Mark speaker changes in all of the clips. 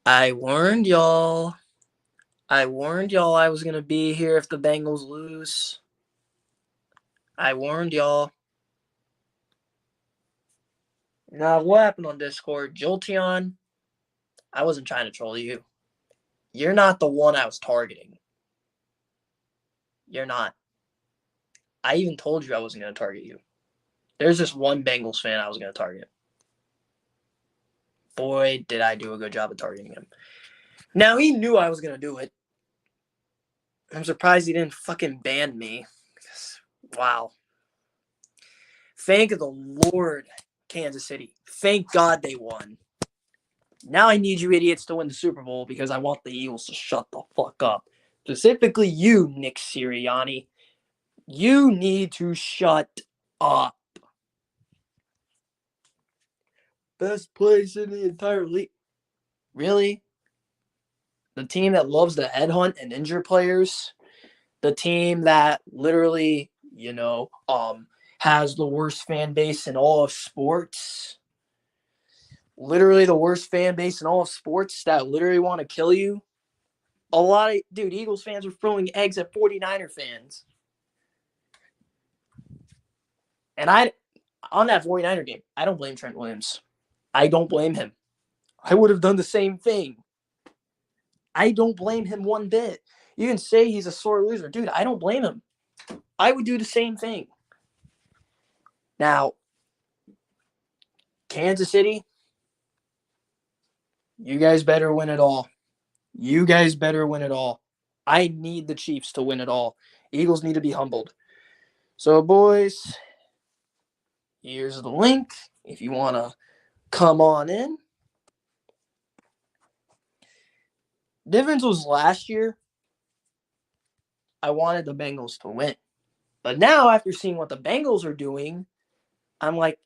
Speaker 1: I warned y'all. I warned y'all I was going to be here if the Bengals lose. I warned y'all. Now, what happened on Discord? Jolteon, I wasn't trying to troll you. You're not the one I was targeting. You're not. I even told you I wasn't going to target you. There's just one Bengals fan I was going to target. Boy, did I do a good job of targeting him. Now, he knew I was going to do it. I'm surprised he didn't fucking ban me. Wow. Thank the Lord, Kansas City. Thank God they won. Now I need you idiots to win the Super Bowl because I want the Eagles to shut the fuck up. Specifically you, Nick Sirianni. You need to shut up. Best place in the entire league. Really? The team that loves to headhunt and injure players? The team that literally, has the worst fan base in all of sports? Literally the worst fan base in all of sports that literally want to kill you? Eagles fans are throwing eggs at 49er fans. And on that 49er game, I don't blame Trent Williams. I don't blame him. I would have done the same thing. I don't blame him one bit. You can say he's a sore loser. Dude, I don't blame him. I would do the same thing. Now, Kansas City, you guys better win it all. You guys better win it all. I need the Chiefs to win it all. Eagles need to be humbled. So, boys, here's the link if you want to come on in. Difference was last year, I wanted the Bengals to win. But now, after seeing what the Bengals are doing, I'm like,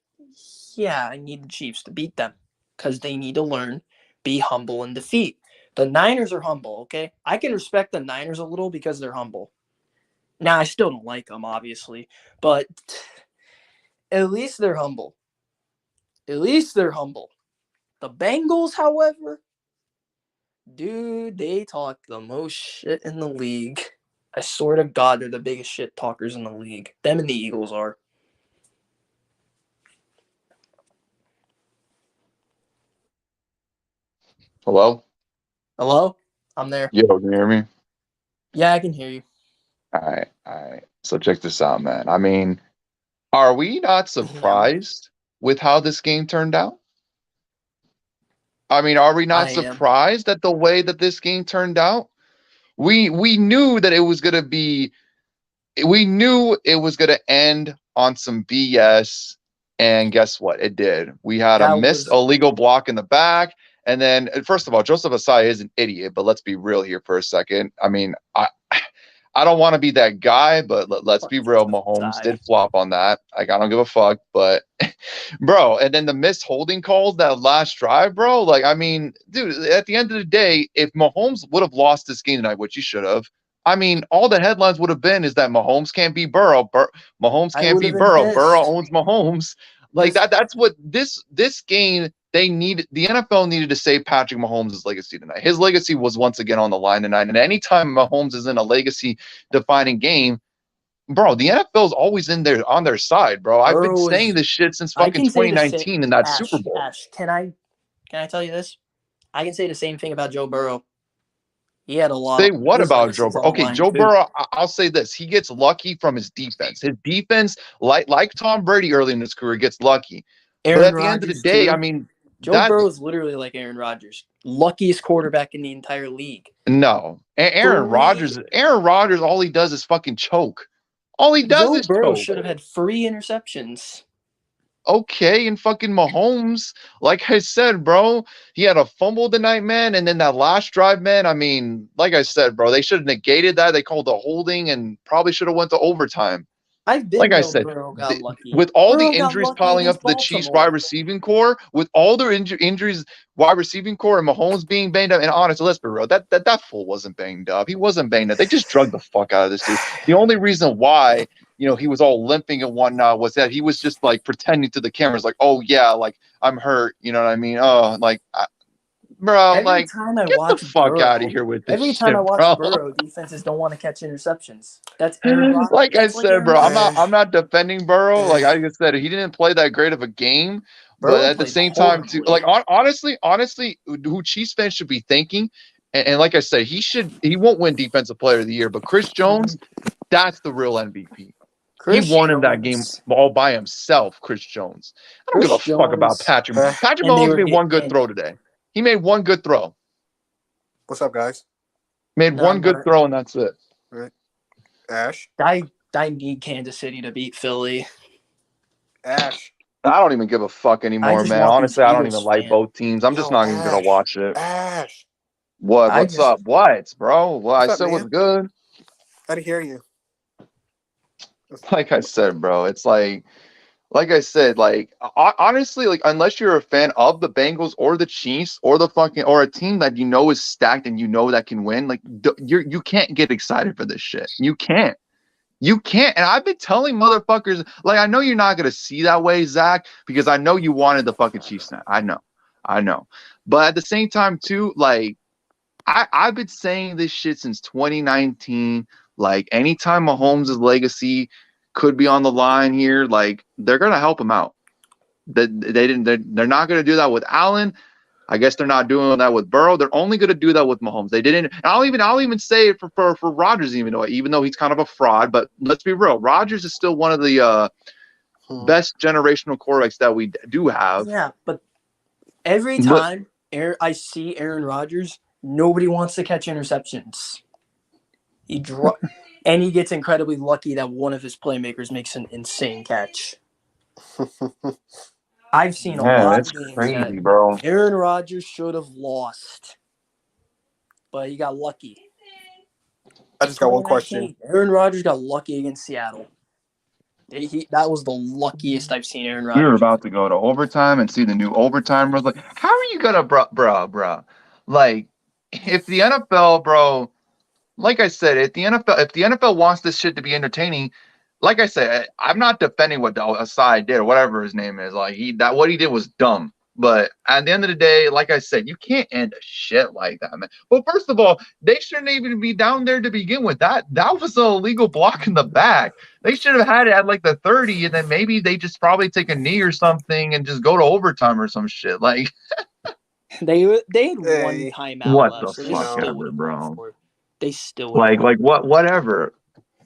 Speaker 1: yeah, I need the Chiefs to beat them because they need to learn, be humble, and defeat. The Niners are humble, okay? I can respect the Niners a little because they're humble. Now, I still don't like them, obviously, but at least they're humble. At least they're humble. The Bengals, however, dude, they talk the most shit in the league. I swear to God, they're the biggest shit talkers in the league. Them and the Eagles are.
Speaker 2: Hello?
Speaker 1: Hello? I'm there.
Speaker 2: Yo, can you hear me?
Speaker 1: Yeah, I can hear you.
Speaker 2: All right, all right. So check this out, man. I mean, are we not
Speaker 1: Yeah,
Speaker 2: surprised with how this game turned out? I mean, are we not
Speaker 1: I am.
Speaker 2: surprised at the way that this game turned out? We knew that it was gonna be we knew it was gonna end on some BS, and guess what? It did. We had a
Speaker 1: That
Speaker 2: missed
Speaker 1: was
Speaker 2: illegal block in the back. And then, first of all, Joseph Asai is an idiot, but let's be real here for a second. I mean, I don't want to be that guy, but let's
Speaker 1: fuck
Speaker 2: be real.
Speaker 1: Joseph
Speaker 2: Mahomes
Speaker 1: Tsai.
Speaker 2: did flop on that. Like, I don't give a fuck, but bro, and then the missed holding calls that last drive, bro. Like, I mean, dude, at the end of the day, if Mahomes would have lost this game tonight, which he should have, I mean, all the headlines would have been is that Mahomes can't beat Burrow. Mahomes
Speaker 1: I
Speaker 2: can't
Speaker 1: would have
Speaker 2: beat
Speaker 1: been
Speaker 2: Burrow. Burrow
Speaker 1: pissed.
Speaker 2: owns Mahomes. Like
Speaker 1: This
Speaker 2: that's what this game they needed. The NFL needed to save Patrick Mahomes' legacy tonight. His legacy was once again on the line tonight. And anytime Mahomes is in a legacy defining game, bro, the NFL is always in there on their side, bro. I've been
Speaker 1: Burrow
Speaker 2: saying
Speaker 1: was.
Speaker 2: this shit since
Speaker 1: I
Speaker 2: fucking
Speaker 1: can say the same.
Speaker 2: 2019 in that Super
Speaker 1: Ash,
Speaker 2: Bowl.
Speaker 1: Ash, can I tell you this? I can say the same thing about Joe Burrow. He had a lot
Speaker 2: Say
Speaker 1: of
Speaker 2: what
Speaker 1: his
Speaker 2: about Joe
Speaker 1: legacies
Speaker 2: Burrow?
Speaker 1: on the
Speaker 2: Okay,
Speaker 1: line
Speaker 2: Joe
Speaker 1: too.
Speaker 2: Burrow, I'll say this. He gets lucky from his defense. His defense, like Tom Brady early in his career, gets lucky. But
Speaker 1: Aaron
Speaker 2: at the end of the
Speaker 1: Rodgers
Speaker 2: day, I
Speaker 1: too.
Speaker 2: mean,
Speaker 1: Joe
Speaker 2: that
Speaker 1: Burrow is literally like Aaron Rodgers, luckiest quarterback in the entire league.
Speaker 2: no. Aaron
Speaker 1: Three.
Speaker 2: Rodgers, Aaron Rodgers, all he does is fucking choke. All he does
Speaker 1: Joe
Speaker 2: is
Speaker 1: Burrow
Speaker 2: choke.
Speaker 1: should have had 3 interceptions.
Speaker 2: Okay, and fucking Mahomes, like I said, bro, he had a fumble tonight, man, and then that last drive, man. I mean, like I said, bro, they should have negated that. They called the holding and probably should have went to overtime.
Speaker 1: I've
Speaker 2: Like
Speaker 1: been
Speaker 2: I
Speaker 1: Joe
Speaker 2: said,
Speaker 1: Burrow got lucky.
Speaker 2: with all the
Speaker 1: Burrow got
Speaker 2: injuries
Speaker 1: lucky
Speaker 2: piling up
Speaker 1: against
Speaker 2: to the Chiefs wide
Speaker 1: Baltimore.
Speaker 2: receiving core, with all their injuries, wide receiving core, and Mahomes being banged up, and honestly, let's be real, that fool wasn't banged up. He wasn't banged up. They just drugged the fuck out of this dude. The only reason why he was all limping and whatnot was that he was just like pretending to the cameras, like, oh yeah, like I'm hurt. You know what I mean? Oh, like bro. I'm
Speaker 1: Every
Speaker 2: like,
Speaker 1: time I
Speaker 2: get the
Speaker 1: watch
Speaker 2: fuck out of
Speaker 1: Burrow,
Speaker 2: here with this
Speaker 1: every time I
Speaker 2: shit,
Speaker 1: watch
Speaker 2: bro.
Speaker 1: Burrow, defenses don't want to catch interceptions. That's Aaron Rodgers.
Speaker 2: Like I
Speaker 1: That's like
Speaker 2: said,
Speaker 1: Aaron
Speaker 2: bro,
Speaker 1: Rodgers.
Speaker 2: I'm not defending Burrow. Like
Speaker 3: Eh,
Speaker 2: I just said, he didn't play that great of a game. But
Speaker 1: Burrow
Speaker 2: at the
Speaker 1: played
Speaker 2: same time, too, like
Speaker 1: horribly.
Speaker 2: honestly, who Chiefs fans should be thinking, and like I said, he won't win Defensive Player of the Year, but Chris Jones, that's the real MVP. He
Speaker 1: Chris
Speaker 2: won in that game
Speaker 1: Jones.
Speaker 2: all by himself, Chris Jones. I don't give
Speaker 1: Chris
Speaker 2: a fuck about
Speaker 1: Jones.
Speaker 2: Patrick.
Speaker 3: eh.
Speaker 2: Patrick
Speaker 1: And they
Speaker 2: Mahomes
Speaker 1: were
Speaker 2: made
Speaker 1: get
Speaker 2: one good
Speaker 1: and
Speaker 2: throw today. He made one good throw.
Speaker 3: What's up, guys?
Speaker 2: Made one
Speaker 1: none
Speaker 2: good
Speaker 1: but
Speaker 2: throw, and that's it.
Speaker 3: Right. Ash.
Speaker 1: I need Kansas City to beat Philly.
Speaker 3: Ash.
Speaker 2: I don't even give a fuck
Speaker 1: I
Speaker 2: anymore,
Speaker 1: just
Speaker 2: man.
Speaker 1: want these
Speaker 2: Honestly, I don't even
Speaker 1: Eagles
Speaker 2: like
Speaker 1: fans.
Speaker 2: both teams. I'm just
Speaker 3: Yo,
Speaker 2: not even gonna
Speaker 3: Ash.
Speaker 2: watch it.
Speaker 3: Ash.
Speaker 2: What?
Speaker 1: I
Speaker 2: What's
Speaker 1: just
Speaker 2: up? What, bro? What I
Speaker 3: What's up,
Speaker 2: said was
Speaker 3: man?
Speaker 2: good.
Speaker 3: I didn't hear you.
Speaker 2: Like I said, bro, it's like I said, like honestly, like unless you're a fan of the Bengals or the Chiefs or the fucking or a team that you know is stacked and you know that can win, like you can't get excited for this shit. You can't. You can't. And I've been telling motherfuckers, like, I know you're not gonna see that way, Zach, because I know you wanted the fucking Chiefs now. I know. But at the same time, too, like, I've been saying this shit since 2019. Like, anytime Mahomes' legacy could be on the line here, like, they're gonna help him out. They're not gonna do that with Allen. I guess they're not doing that with Burrow. They're only going to do that with Mahomes. They didn't. And I'll even say it for Rodgers, even though he's kind of a fraud. But let's be real, Rodgers is still one of the best generational quarterbacks that we do have.
Speaker 1: yeah, but every
Speaker 2: But
Speaker 1: time I see Aaron Rodgers, nobody wants to catch interceptions. And he gets incredibly lucky that one of his playmakers makes an insane catch. I've seen a
Speaker 2: man,
Speaker 1: lot
Speaker 2: it's
Speaker 1: of games
Speaker 2: crazy,
Speaker 1: that
Speaker 2: bro.
Speaker 1: Aaron Rodgers should have lost, but he got lucky.
Speaker 3: I just got one question.
Speaker 1: Aaron Rodgers got lucky against Seattle. That was the luckiest I've seen Aaron
Speaker 2: We were
Speaker 1: Rodgers.
Speaker 2: about to go to overtime and see the new overtime rules. Like, how are you gonna, bro? Like, if the NFL, bro, like I said, if the NFL wants this shit to be entertaining, like I said, I'm not defending what Asai did or whatever his name is. Like what he did was dumb. But at the end of the day, like I said, you can't end a shit like that, man. Well, first of all, they shouldn't even be down there to begin with. That was an illegal block in the back. They should have had it at like the 30, and then maybe they just probably take a knee or something and just go to overtime or some shit. Like
Speaker 1: They had one
Speaker 3: Hey,
Speaker 1: timeout
Speaker 2: what
Speaker 1: left,
Speaker 2: the
Speaker 1: so they
Speaker 3: you
Speaker 2: fuck
Speaker 3: know,
Speaker 1: still
Speaker 2: ever,
Speaker 1: would have gone
Speaker 2: bro.
Speaker 1: for it. They still would have
Speaker 2: Like
Speaker 1: gone.
Speaker 2: whatever.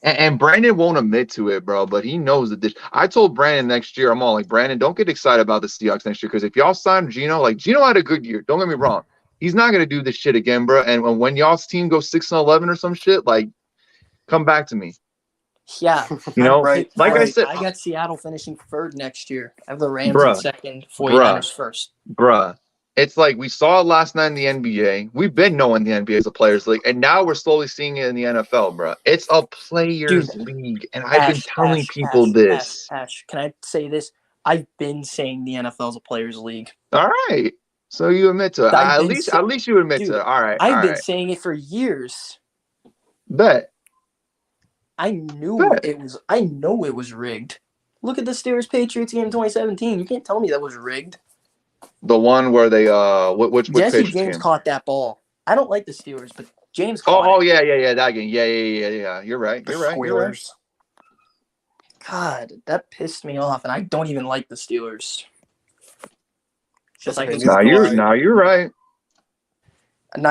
Speaker 2: And Brandon won't admit to it, bro, but he knows that this. I told Brandon next year, I'm all like, Brandon, don't get excited about the Seahawks next year because if y'all sign Gino, like Gino had a good year. Don't get me wrong. He's not gonna do this shit again, bro. And when y'all's team goes 6-11 or some shit, like, come back to me.
Speaker 1: Yeah,
Speaker 2: You know,
Speaker 3: right,
Speaker 2: like I
Speaker 3: right.
Speaker 2: said,
Speaker 1: I got Seattle finishing third next year. I have the Rams in
Speaker 2: bruh,
Speaker 1: second,
Speaker 2: bruh,
Speaker 1: 49ers first.
Speaker 2: bruh. It's like we saw it last night in the NBA. We've been knowing the NBA is a players' league, and now we're slowly seeing it in the NFL, bro. It's a players' league, and I've been telling people this.
Speaker 1: Ash, can I say this? I've been saying the NFL is a players' league.
Speaker 2: All right, so you admit to it.
Speaker 1: I've
Speaker 2: At
Speaker 1: been
Speaker 2: least,
Speaker 1: sa-
Speaker 2: at least you admit to
Speaker 1: Dude,
Speaker 2: it. All right, all
Speaker 1: I've been
Speaker 2: right.
Speaker 1: saying it for years.
Speaker 2: Bet,
Speaker 1: I know
Speaker 2: bet.
Speaker 1: it was rigged. Look at the Steelers Patriots game in 2017. You can't tell me that was rigged.
Speaker 2: The one where they which
Speaker 1: Jesse
Speaker 2: Patriots
Speaker 1: James
Speaker 2: game?
Speaker 1: caught that ball. I don't like the Steelers, but James
Speaker 2: Oh,
Speaker 1: caught it.
Speaker 2: yeah, that game. Yeah. You're right.
Speaker 3: The
Speaker 2: You're right.
Speaker 3: squealers.
Speaker 1: God, that pissed me off, and I don't even like the Steelers. Just like
Speaker 3: Okay, neither do I.
Speaker 2: Now you're right.
Speaker 1: and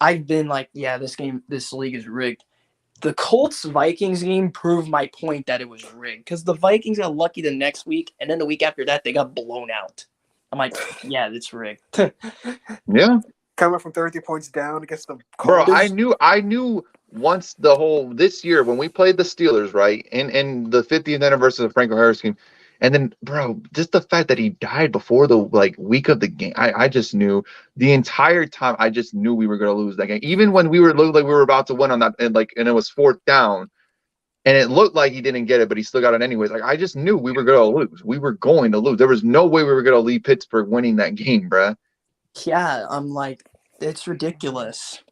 Speaker 1: I've been like, yeah, this league is rigged. The Colts Vikings game proved my point that it was rigged because the Vikings got lucky the next week, and then the week after that they got blown out. I'm like, yeah, it's rigged.
Speaker 2: Yeah.
Speaker 3: Coming from 30 points down against the
Speaker 2: Bro,
Speaker 3: Colts.
Speaker 2: I knew once this year when we played the Steelers, right, in the 50th anniversary of Franco Harris game, and then bro, just the fact that he died before the week of the game, I just knew the entire time. I just knew we were gonna lose that game, even when we looked like we were about to win on that, and it was fourth down, and it looked like he didn't get it, but he still got it anyways. Like I just knew we were gonna lose. We were going to lose. There was no way we were gonna leave Pittsburgh winning that game, bro.
Speaker 1: Yeah, I'm like, it's ridiculous.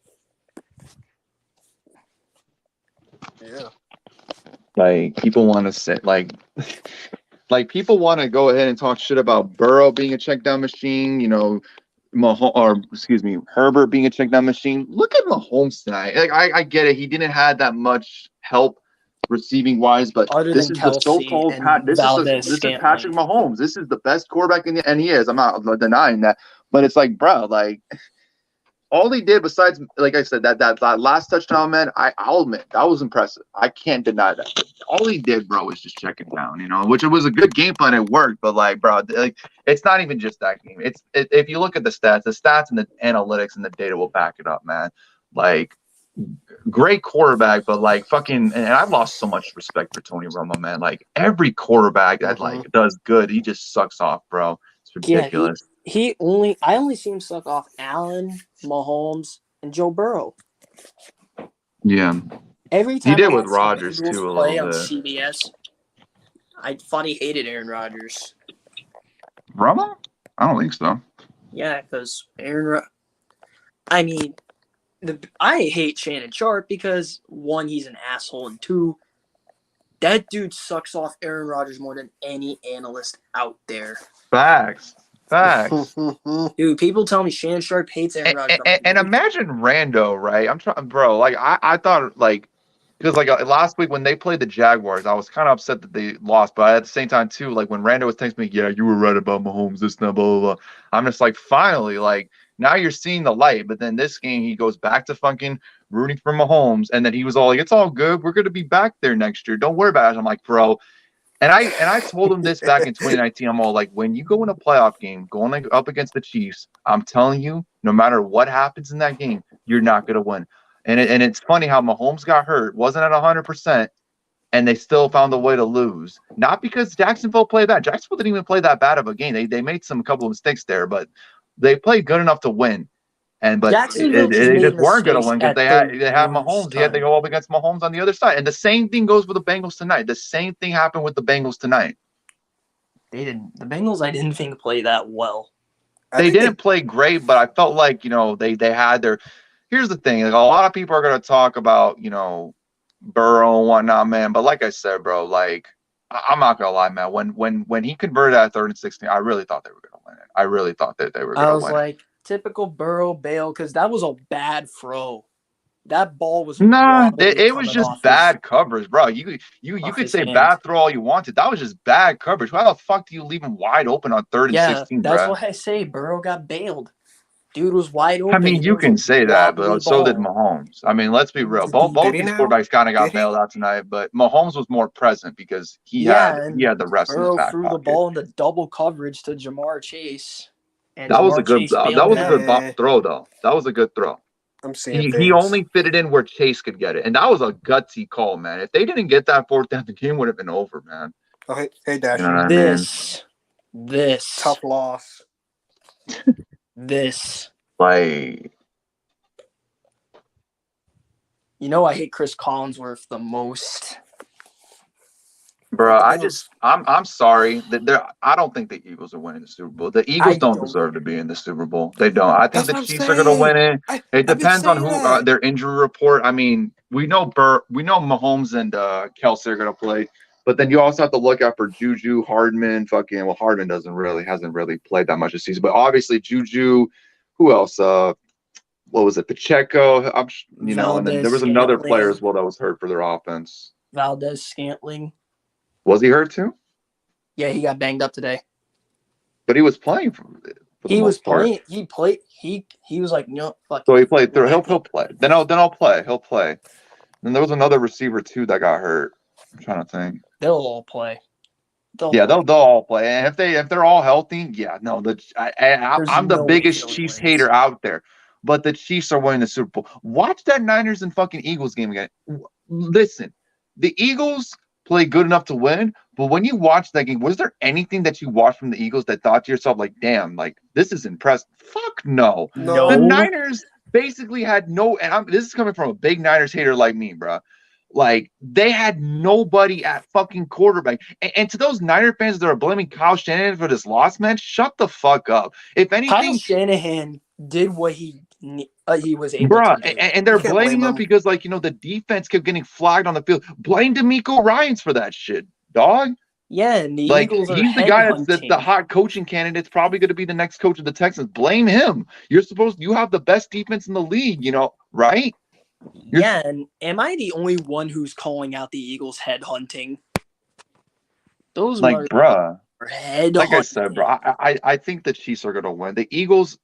Speaker 3: Yeah.
Speaker 2: Like people want to say like people want to go ahead and talk shit about Burrow being a check down machine, Herbert being a check down machine. Look at Mahomes tonight. Like I get it. He didn't have that much help receiving wise, but
Speaker 1: other
Speaker 2: this
Speaker 1: than
Speaker 2: is the
Speaker 1: Kelsey
Speaker 2: so-called
Speaker 1: and Valdez
Speaker 2: this is Patrick
Speaker 1: Scantling.
Speaker 2: Mahomes. This is the best quarterback and he is. I'm not denying that. But it's like, bro, like all he did besides, like I said, that last touchdown, man, I'll admit that was impressive. I can't deny that. But all he did, bro, was just checking down, which it was a good game plan. It worked, but like, bro, like it's not even just that game. If you look at the stats and the analytics and the data will back it up, man. Like great quarterback, but like fucking, and I've lost so much respect for Tony Romo, man. Like every quarterback that like does good, he just sucks off, bro. It's ridiculous.
Speaker 1: Yeah, I only see him suck off Allen, Mahomes, and Joe Burrow.
Speaker 2: Yeah.
Speaker 1: Every
Speaker 2: He
Speaker 1: time
Speaker 2: did
Speaker 1: I
Speaker 2: with
Speaker 1: watched the
Speaker 2: Rodgers
Speaker 1: Bengals
Speaker 2: too a
Speaker 1: play
Speaker 2: little
Speaker 1: on
Speaker 2: bit.
Speaker 1: CBS, I thought he hated Aaron Rodgers.
Speaker 2: Romo? I don't think so.
Speaker 1: Yeah, because I mean, I hate Shannon Sharp because one, he's an asshole, and two, that dude sucks off Aaron Rodgers more than any analyst out there.
Speaker 2: Facts.
Speaker 1: Dude, people tell me Shannon Sharp hates Aaron Rodgers.
Speaker 2: And imagine Rando, right? I'm trying, bro. Like I thought, like, because like last week when they played the Jaguars, I was kind of upset that they lost, but at the same time too, like when Rando was texting me, yeah, you were right about Mahomes, this, blah, blah, blah. I'm just like, finally, like now you're seeing the light. But then this game, he goes back to fucking rooting for Mahomes, and then he was all like, it's all good, we're gonna be back there next year, don't worry about it. I'm like, bro. And I told him this back in 2019. I'm all like, when you go in a playoff game, going up against the Chiefs, I'm telling you, no matter what happens in that game, you're not gonna win. And it's funny how Mahomes got hurt, wasn't at 100%, and they still found a way to lose. Not because Jacksonville played bad. Jacksonville didn't even play that bad of a game. They made a couple of mistakes there, but they played good enough to win. But
Speaker 1: Jacksonville just
Speaker 2: they
Speaker 1: made
Speaker 2: just weren't going to
Speaker 1: mistakes
Speaker 2: win because
Speaker 1: at
Speaker 2: they
Speaker 1: the
Speaker 2: had
Speaker 1: worst
Speaker 2: Mahomes. He had to
Speaker 1: time.
Speaker 2: go up against Mahomes on the other side. And the same thing goes with the Bengals tonight. The same thing happened with the Bengals tonight.
Speaker 1: They didn't. The Bengals, I didn't think play that well.
Speaker 2: They didn't play great, but I felt like they had their. Here's the thing: like, a lot of people are going to talk about Burrow and whatnot, man. But like I said, bro, like I'm not gonna lie, man. When he converted at 3rd and 16, I really thought they were gonna win it. I really thought that they were gonna win.
Speaker 1: I was like, typical Burrow bail, because that was a bad throw. That ball was
Speaker 2: Nah,
Speaker 1: wobbly
Speaker 2: it was
Speaker 1: coming
Speaker 2: just
Speaker 1: off
Speaker 2: bad coverage, bro. You could
Speaker 1: his
Speaker 2: say
Speaker 1: hand.
Speaker 2: bad throw all you wanted. That was just bad coverage. Why the fuck do you leave him wide open on 3rd and 16,
Speaker 1: that's
Speaker 2: bro?
Speaker 1: what I say. Burrow got bailed. Dude was wide open.
Speaker 2: I mean, you can say that, but so did Mahomes. I mean, let's be real. Both these quarterbacks kind of got bailed out tonight, but Mahomes was more present because he had the rest in his
Speaker 1: Burrow
Speaker 2: back
Speaker 1: threw the
Speaker 2: pocket.
Speaker 1: ball into double coverage to Jamar Chase, and
Speaker 2: That was a good throw, though. That was a good throw.
Speaker 3: I'm seeing
Speaker 2: he only fit it in where Chase could get it, and that was a gutsy call, man. If they didn't get that 4th down, the game would have been over, man.
Speaker 3: Oh, hey, Dash.
Speaker 2: You know what I mean?
Speaker 1: This
Speaker 3: tough loss.
Speaker 1: This.
Speaker 2: Like,
Speaker 1: I hate Chris Collinsworth the most.
Speaker 2: Bro, I'm sorry that I don't think the Eagles are winning the Super Bowl. The Eagles don't deserve to be in the Super Bowl. They don't. I think the Chiefs are going to win it. It depends on who their injury report. I mean, we know Mahomes and Kelsey are going to play, but then you also have to look out for Juju, Hardman. Hardman hasn't really played that much this season, but obviously Juju. Who else? What was it? Pacheco. And then there was another player as well that was hurt for their offense.
Speaker 1: Valdez Scantling.
Speaker 2: Was he hurt too?
Speaker 1: Yeah, he got banged up today.
Speaker 2: But he was playing for
Speaker 1: he was playing. He played. He was like, no, fuck.
Speaker 2: So he played through. He'll play. Then I'll play. He'll play. And there was another receiver too that got hurt. I'm trying to think.
Speaker 1: They'll all play.
Speaker 2: They'll all play. And if they're all healthy, yeah, no. I'm the biggest Chiefs hater out there. But the Chiefs are winning the Super Bowl. Watch that Niners and fucking Eagles game again. Listen, the Eagles play good enough to win, but when you watch that game, was there anything that you watched from the Eagles that thought to yourself, like, damn, like, this is impressive? Fuck no. The Niners basically had no, and this is coming from a big Niners hater like me, bro. Like, they had nobody at fucking quarterback. And to those Niner fans that are blaming Kyle Shanahan for this loss, man, shut the fuck up. If anything,
Speaker 1: Kyle Shanahan did what he was able to do.
Speaker 2: And they're blaming him because, like, the defense kept getting flagged on the field. Blame DeMeco Ryans for that shit, dog.
Speaker 1: Yeah, and the
Speaker 2: Like,
Speaker 1: Eagles are
Speaker 2: he's the guy that's the
Speaker 1: headhunting.
Speaker 2: hot coaching candidate. It's probably going to be the next coach of the Texans. Blame him. You have the best defense in the league, right?
Speaker 1: Yeah, and am I the only one who's calling out the Eagles headhunting? Those
Speaker 2: Like,
Speaker 1: motherfuckers
Speaker 2: bruh,
Speaker 1: are
Speaker 2: like I said, bro,
Speaker 1: headhunting.
Speaker 2: I think the Chiefs are going to win. The Eagles,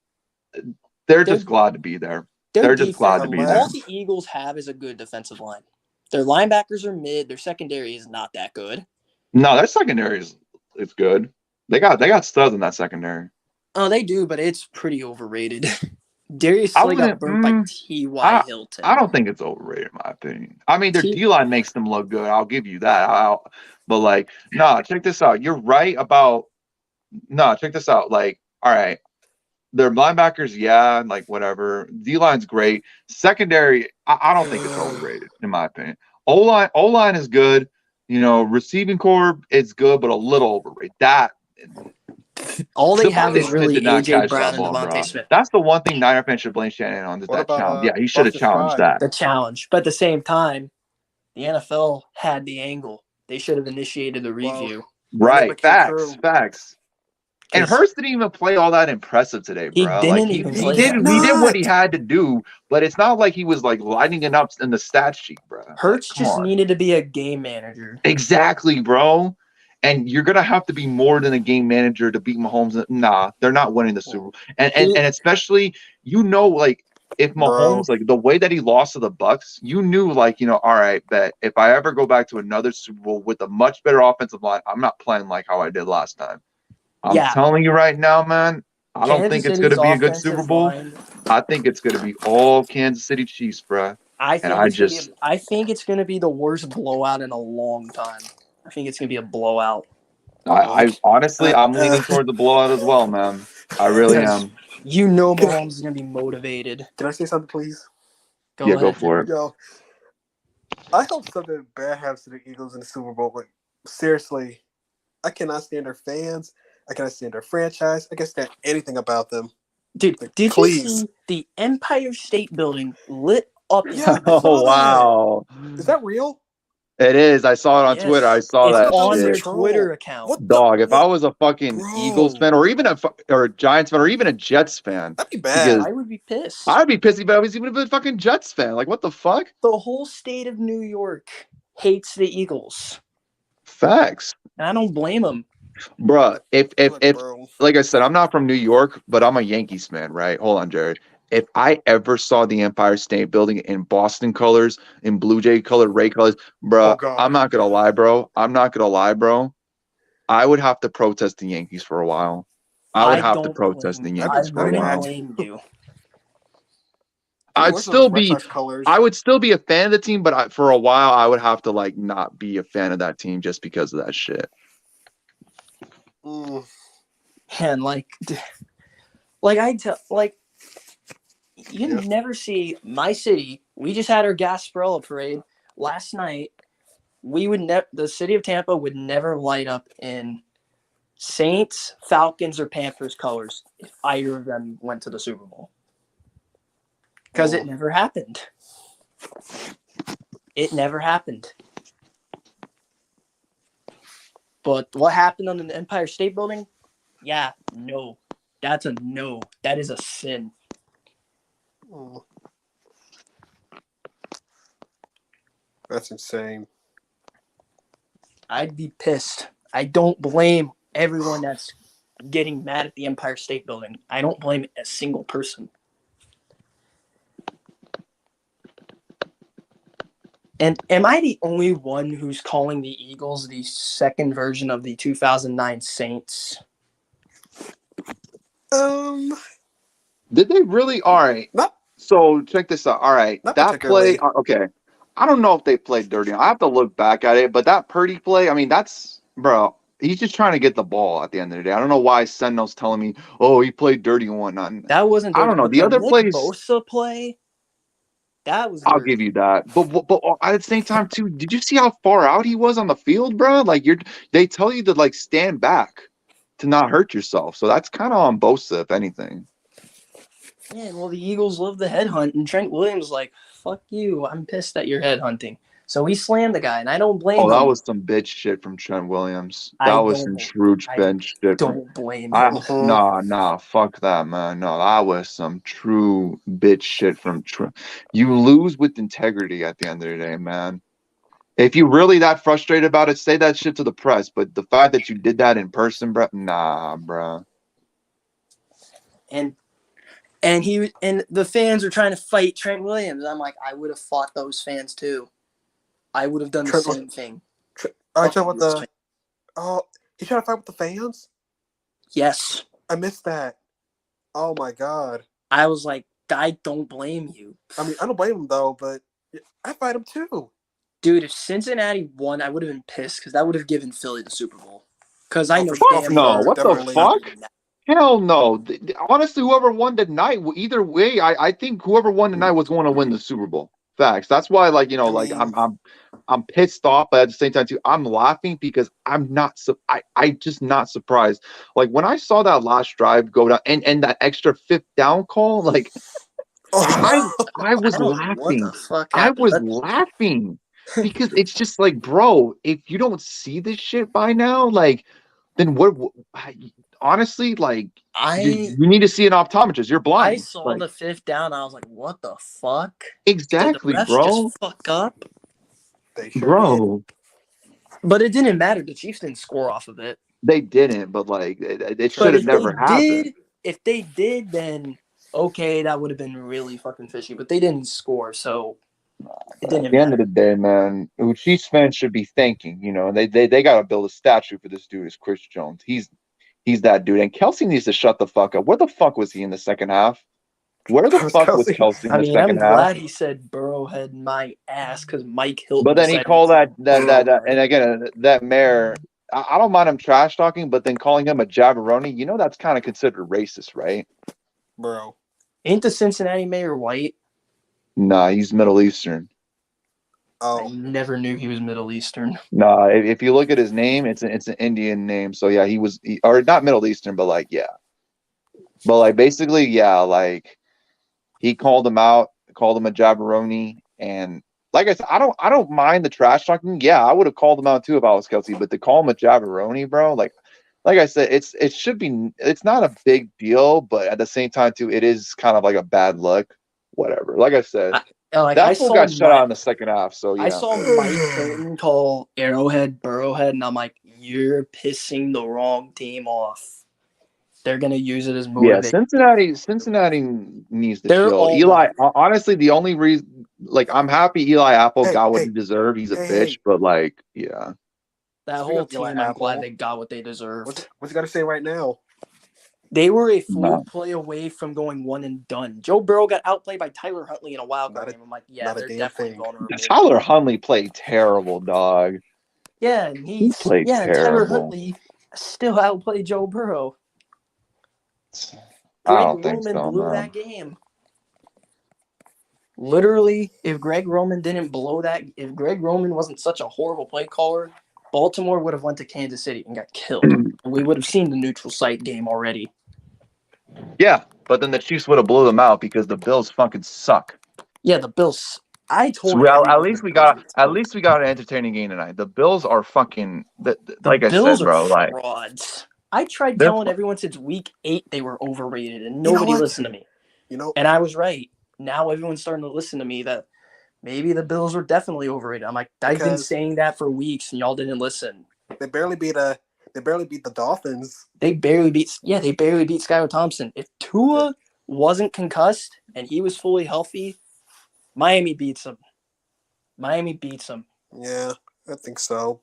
Speaker 2: they're
Speaker 1: Their
Speaker 2: just glad to be there.
Speaker 1: their
Speaker 2: They're just glad
Speaker 1: defense,
Speaker 2: to be
Speaker 1: all
Speaker 2: there.
Speaker 3: Unless
Speaker 1: the Eagles have is a good defensive line. Their linebackers are mid. Their secondary is not that good.
Speaker 2: No, their secondary is good. They got studs in that secondary.
Speaker 1: Oh, they do, but it's pretty overrated. Darius
Speaker 2: I
Speaker 1: Slay got
Speaker 2: wouldn't.
Speaker 1: burnt by T.Y.
Speaker 2: I
Speaker 1: Hilton.
Speaker 2: I don't think it's overrated in my opinion. I mean, their
Speaker 1: T-
Speaker 2: D line makes them look good. I'll give you that. But like, no, check this out. You're right about no. Check this out. Like, all right, their linebackers, yeah, and like whatever. D line's great. Secondary, I don't think it's overrated in my opinion. O line is good. Receiving core is good, but a little overrated.
Speaker 1: all they have
Speaker 2: Devontae
Speaker 1: is
Speaker 2: Smith
Speaker 1: really
Speaker 2: did not
Speaker 1: A.J.
Speaker 2: catch
Speaker 1: Brown
Speaker 2: that
Speaker 1: and
Speaker 2: ball,
Speaker 1: Devontae
Speaker 2: bro.
Speaker 1: Smith.
Speaker 2: That's the one thing Niner fans should blame Shannon on is
Speaker 3: what
Speaker 2: that
Speaker 3: about
Speaker 2: challenge. Yeah, he should have
Speaker 3: Buster
Speaker 2: challenged
Speaker 3: Scribe?
Speaker 2: that.
Speaker 1: The challenge. But at the same time, the NFL had the angle. They should have initiated the review.
Speaker 3: When it
Speaker 2: Right.
Speaker 3: became
Speaker 2: Facts.
Speaker 3: true,
Speaker 2: Facts. And
Speaker 1: 'Cause
Speaker 2: Hurst didn't even play all that impressive today,
Speaker 1: he
Speaker 2: bro. Like
Speaker 1: didn't
Speaker 2: he
Speaker 1: even
Speaker 2: he
Speaker 1: play
Speaker 2: did
Speaker 1: that.
Speaker 2: he did what he
Speaker 3: not.
Speaker 2: had to do, but it's not like he was like lighting it up in the stat sheet, bro. Like,
Speaker 1: Hurts
Speaker 2: come
Speaker 1: just
Speaker 2: on.
Speaker 1: needed to be a game manager.
Speaker 2: Exactly, bro. And you're gonna have to be more than a game manager to beat Mahomes. Nah, they're not winning the Super Bowl. And especially, like if
Speaker 3: Bro,
Speaker 2: Mahomes, like the way that he lost to the Bucks, you knew like, all right, bet if I ever go back to another Super Bowl with a much better offensive line, I'm not playing like how I did last time. I'm
Speaker 1: Yeah,
Speaker 2: telling you right now, man, I don't
Speaker 1: Kansas
Speaker 2: think it's gonna
Speaker 1: City's
Speaker 2: be a good Super
Speaker 1: offensive
Speaker 2: Bowl.
Speaker 1: line.
Speaker 2: I think it's gonna be all Kansas City Chiefs, bro.
Speaker 1: I
Speaker 2: And
Speaker 1: think it's gonna be the worst blowout in a long time. I think it's gonna be a blowout.
Speaker 2: I honestly,
Speaker 3: uh,
Speaker 2: I'm
Speaker 3: uh,
Speaker 2: leaning towards the blowout as well, man. I really
Speaker 1: Because
Speaker 2: am.
Speaker 1: Mahomes is gonna be motivated.
Speaker 3: can I say something, please?
Speaker 2: Yeah,
Speaker 1: Go
Speaker 2: go
Speaker 1: ahead,
Speaker 2: for
Speaker 1: Jared.
Speaker 2: it.
Speaker 3: Yo, I hope something bad happens to the Eagles in the Super Bowl. Like, seriously, I cannot stand their fans. I cannot stand their franchise. I can't stand anything about them.
Speaker 1: Dude,
Speaker 3: Like,
Speaker 1: did you
Speaker 3: please.
Speaker 1: see the Empire State Building lit up?
Speaker 3: Yeah, I
Speaker 2: Oh
Speaker 3: saw that.
Speaker 2: wow.
Speaker 3: Is that real?
Speaker 2: It is. I saw it on Twitter. I
Speaker 1: Yes,
Speaker 2: saw
Speaker 1: it's
Speaker 3: I
Speaker 2: that
Speaker 3: thought that was
Speaker 1: on
Speaker 3: a
Speaker 1: their
Speaker 2: shit.
Speaker 1: Twitter
Speaker 3: troll.
Speaker 1: account.
Speaker 3: What the
Speaker 2: Dog, if I
Speaker 3: what?
Speaker 2: was a fucking Eagles
Speaker 3: Bro,
Speaker 2: fan or even a Giants fan or even a Jets fan,
Speaker 3: that'd be bad.
Speaker 2: because
Speaker 1: I would be pissed.
Speaker 2: I'd be pissed if I was even a fucking Jets fan. Like, what the fuck?
Speaker 1: The whole state of New York hates the Eagles,
Speaker 2: Facts.
Speaker 1: and I don't blame them.
Speaker 2: Bruh,
Speaker 3: Look, bro.
Speaker 2: like I said, I'm not from New York, but I'm a Yankees fan, right? Hold on, Jared. If I ever saw the Empire State Building in Boston colors, in Blue Jay color, Ray colors,
Speaker 3: Oh
Speaker 2: bruh,
Speaker 3: God.
Speaker 2: I'm not gonna lie, bro. I'm not gonna lie, bro. I would have to protest the Yankees for a while. I would
Speaker 1: I
Speaker 2: have to
Speaker 1: don't
Speaker 2: protest the
Speaker 1: blame.
Speaker 3: That'd
Speaker 1: I
Speaker 3: be
Speaker 2: Yankees for a
Speaker 3: that'd be
Speaker 1: wouldn't
Speaker 3: mad
Speaker 2: while.
Speaker 3: too.
Speaker 1: blame you.
Speaker 2: I'd
Speaker 3: Where's
Speaker 2: still
Speaker 3: those Red
Speaker 2: be
Speaker 3: Sox colors?
Speaker 2: I would still be a fan of the team, but for a while I would have to like not be a fan of that team just because of that shit.
Speaker 3: Mm.
Speaker 1: And like you
Speaker 3: Yeah.
Speaker 1: never see my city. We just had our Gasparilla parade last night. The city of Tampa would never light up in Saints, Falcons, or Panthers colors if either of them went to the Super Bowl. Because it never happened. It never happened. But what happened on the Empire State Building? Yeah, no. That's a no. That is a sin.
Speaker 3: Mm. That's insane.
Speaker 1: I'd be pissed. I don't blame everyone that's getting mad at the Empire State Building. I don't blame a single person. And am I the only one who's calling the Eagles the second version of the 2009 Saints?
Speaker 2: Did they really? All right.
Speaker 3: Not
Speaker 2: So check this out. All right,
Speaker 3: not
Speaker 2: that play.
Speaker 3: particularly.
Speaker 2: Okay, I don't know if they played dirty. I have to look back at it, but that Purdy play. I mean, that's bro. He's just trying to get the ball at the end of the day. I don't know why Sentinel's telling me, "Oh, he played dirty and whatnot."
Speaker 1: That wasn't
Speaker 2: I
Speaker 1: dirty.
Speaker 2: don't know.
Speaker 1: But
Speaker 2: The
Speaker 1: the
Speaker 2: other
Speaker 1: Nick
Speaker 2: plays,
Speaker 1: Bosa play, that was
Speaker 2: I'll
Speaker 1: dirty.
Speaker 2: give you that. But at the same time, too, did you see how far out he was on the field, bro? Like they tell you to like stand back to not hurt yourself. So that's kind of on Bosa, if anything.
Speaker 1: Yeah, well, the Eagles love the headhunt, and Trent Williams like, fuck you, I'm pissed that you're headhunting. So he slammed the guy, and I don't blame
Speaker 2: Oh, that
Speaker 1: him.
Speaker 2: was some bitch shit from Trent Williams. That
Speaker 1: I
Speaker 2: was some
Speaker 1: don't.
Speaker 2: true
Speaker 1: I
Speaker 2: bench shit from.
Speaker 1: don't blame him.
Speaker 2: Nah, fuck that, man. No, that was some true bitch shit from Trent. You lose with integrity at the end of the day, man. If you really that frustrated about it, say that shit to the press. But the fact that you did that in person, bro, nah, bro.
Speaker 1: And the fans are trying to fight Trent Williams. I'm like, I would have fought those fans too. I would have done the same thing.
Speaker 3: Are you talking about the? Oh, he trying to fight with the fans?
Speaker 1: Yes.
Speaker 3: I missed that. Oh my god.
Speaker 1: I was like, I don't blame you.
Speaker 3: I mean, I don't blame him though, but I fight him too.
Speaker 1: Dude, if Cincinnati won, I would have been pissed because that would have given Philly the Super Bowl. Because I know
Speaker 2: Fuck no. What the fuck? Hell no. Honestly, whoever won tonight, either way, I think whoever won tonight was going to win the Super Bowl. Facts. That's why, like, I'm pissed off, but at the same time too, I'm laughing because I just not surprised. Like when I saw that last drive go down and that extra fifth down call, like I was laughing. I was laughing because it's just like, bro, if you don't see this shit by now, like, then what? Honestly, like, you need to see an optometrist. You're blind.
Speaker 1: I saw the fifth down. I was like, what the fuck?
Speaker 2: Exactly,
Speaker 1: Did the refs
Speaker 2: bro.
Speaker 1: just fuck up?
Speaker 3: They sure
Speaker 2: bro.
Speaker 3: did.
Speaker 1: But it didn't matter. The Chiefs didn't score off of it.
Speaker 2: They didn't, but like, it should have never happened.
Speaker 1: If they did, then okay, that would have been really fucking fishy. But they didn't score, so it didn't matter.
Speaker 2: At the end of the day, man, who Chiefs fans should be thanking, you know, they got to build a statue for this dude, is Chris Jones. He's that dude. And Kelsey needs to shut the fuck up. Where the fuck was he in the second half? Where the fuck was Kelsey in the second half?
Speaker 1: I'm glad he said Burrowhead my ass because Mike Hilton.
Speaker 2: But then he called that and again, that mayor, I don't mind him trash talking, but then calling him a jabberoni, you know, that's kind of considered racist, right?
Speaker 3: Bro.
Speaker 1: Ain't the Cincinnati mayor white?
Speaker 2: Nah, he's Middle Eastern.
Speaker 3: Oh.
Speaker 1: I never knew he was Middle Eastern.
Speaker 2: Nah, if you look at his name, it's an Indian name. So yeah, or not Middle Eastern, but like, yeah. But like, basically, yeah, like he called him out, called him a jabberoni, and like I said, I don't mind the trash talking. Yeah, I would have called him out too if I was Kelsey, but to call him a jabberoni, bro, like I said, it's not a big deal, but at the same time too, it is kind of like a bad look. Whatever. Like I said, that fool got shut out in the second half. So yeah,
Speaker 1: I saw Mike Hilton call Arrowhead Burrowhead, and I'm like, you're pissing the wrong team off. They're gonna use it as motivation.
Speaker 2: Yeah, Cincinnati needs to chill. Eli, honestly, the only reason, like, I'm happy Eli Apple got what he deserved. He's a bitch, but like, yeah.
Speaker 1: That whole team, I'm glad they got what they deserved.
Speaker 3: What's you got to say right now?
Speaker 1: They were a full play away from going one and done. Joe Burrow got outplayed by Tyler Huntley in a wild card game. I'm like, yeah, they're definitely vulnerable.
Speaker 2: Tyler Huntley played terrible, dog.
Speaker 1: Yeah, and he played terrible. Tyler Huntley still outplayed Joe Burrow. Greg Roman blew that game. Literally, if Greg Roman wasn't such a horrible play caller, Baltimore would have went to Kansas City and got killed. And we would have seen the neutral site game already.
Speaker 2: Yeah, but then the Chiefs would have blew them out because the Bills fucking suck.
Speaker 1: Yeah, the Bills. I told you.
Speaker 2: Well, at least we got an entertaining game tonight. The Bills are fucking like I said, bro. Like
Speaker 1: frauds. I tried telling everyone since week 8 they were overrated, and nobody listened to me. And I was right. Now everyone's starting to listen to me that maybe the Bills are definitely overrated. I'm like, I've been saying that for weeks, and y'all didn't listen.
Speaker 3: They barely beat the Dolphins.
Speaker 1: They barely beat Skylar Thompson. If Tua wasn't concussed and he was fully healthy, Miami beats them.
Speaker 3: Yeah, I think so.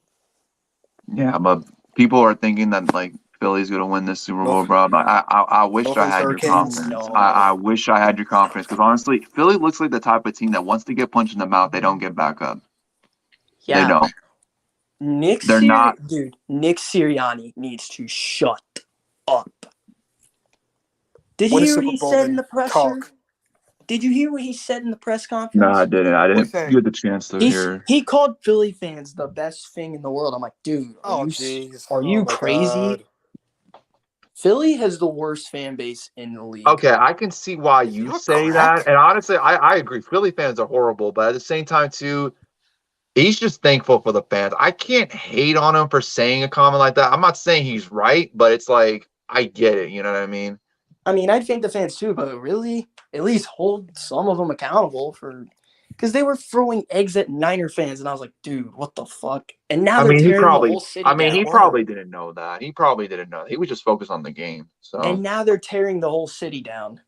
Speaker 2: Yeah, but people are thinking that like Philly's gonna win this Super Bowl, bro. But I wish I had your confidence. No. I wish I had your confidence because honestly, Philly looks like the type of team that once they get punched in the mouth, they don't get back up. Yeah, they don't.
Speaker 1: Nick Sirianni needs to shut up. Did you hear what he said in the presser? Did you hear what he said in the press conference?
Speaker 2: No, I didn't. I didn't get the chance to hear.
Speaker 1: He called Philly fans the best thing in the world. I'm like, dude, are you crazy? God. Philly has the worst fan base in the league.
Speaker 2: Okay, I can see why you say that. And honestly, I agree. Philly fans are horrible, but at the same time, too, He's just thankful for the fans. I can't hate on him for saying a comment like that. I'm not saying he's right, but it's like I get it. You know what I mean?
Speaker 1: I mean, I'd thank the fans too, but really, at least hold some of them accountable for, because they were throwing eggs at Niner fans, and I was like, dude, what the fuck? And now
Speaker 2: I
Speaker 1: they're
Speaker 2: mean,
Speaker 1: tearing the whole city
Speaker 2: he
Speaker 1: down.
Speaker 2: probably didn't know that. He probably didn't know. He was just focused on the game. So,
Speaker 1: And now they're tearing the whole city down.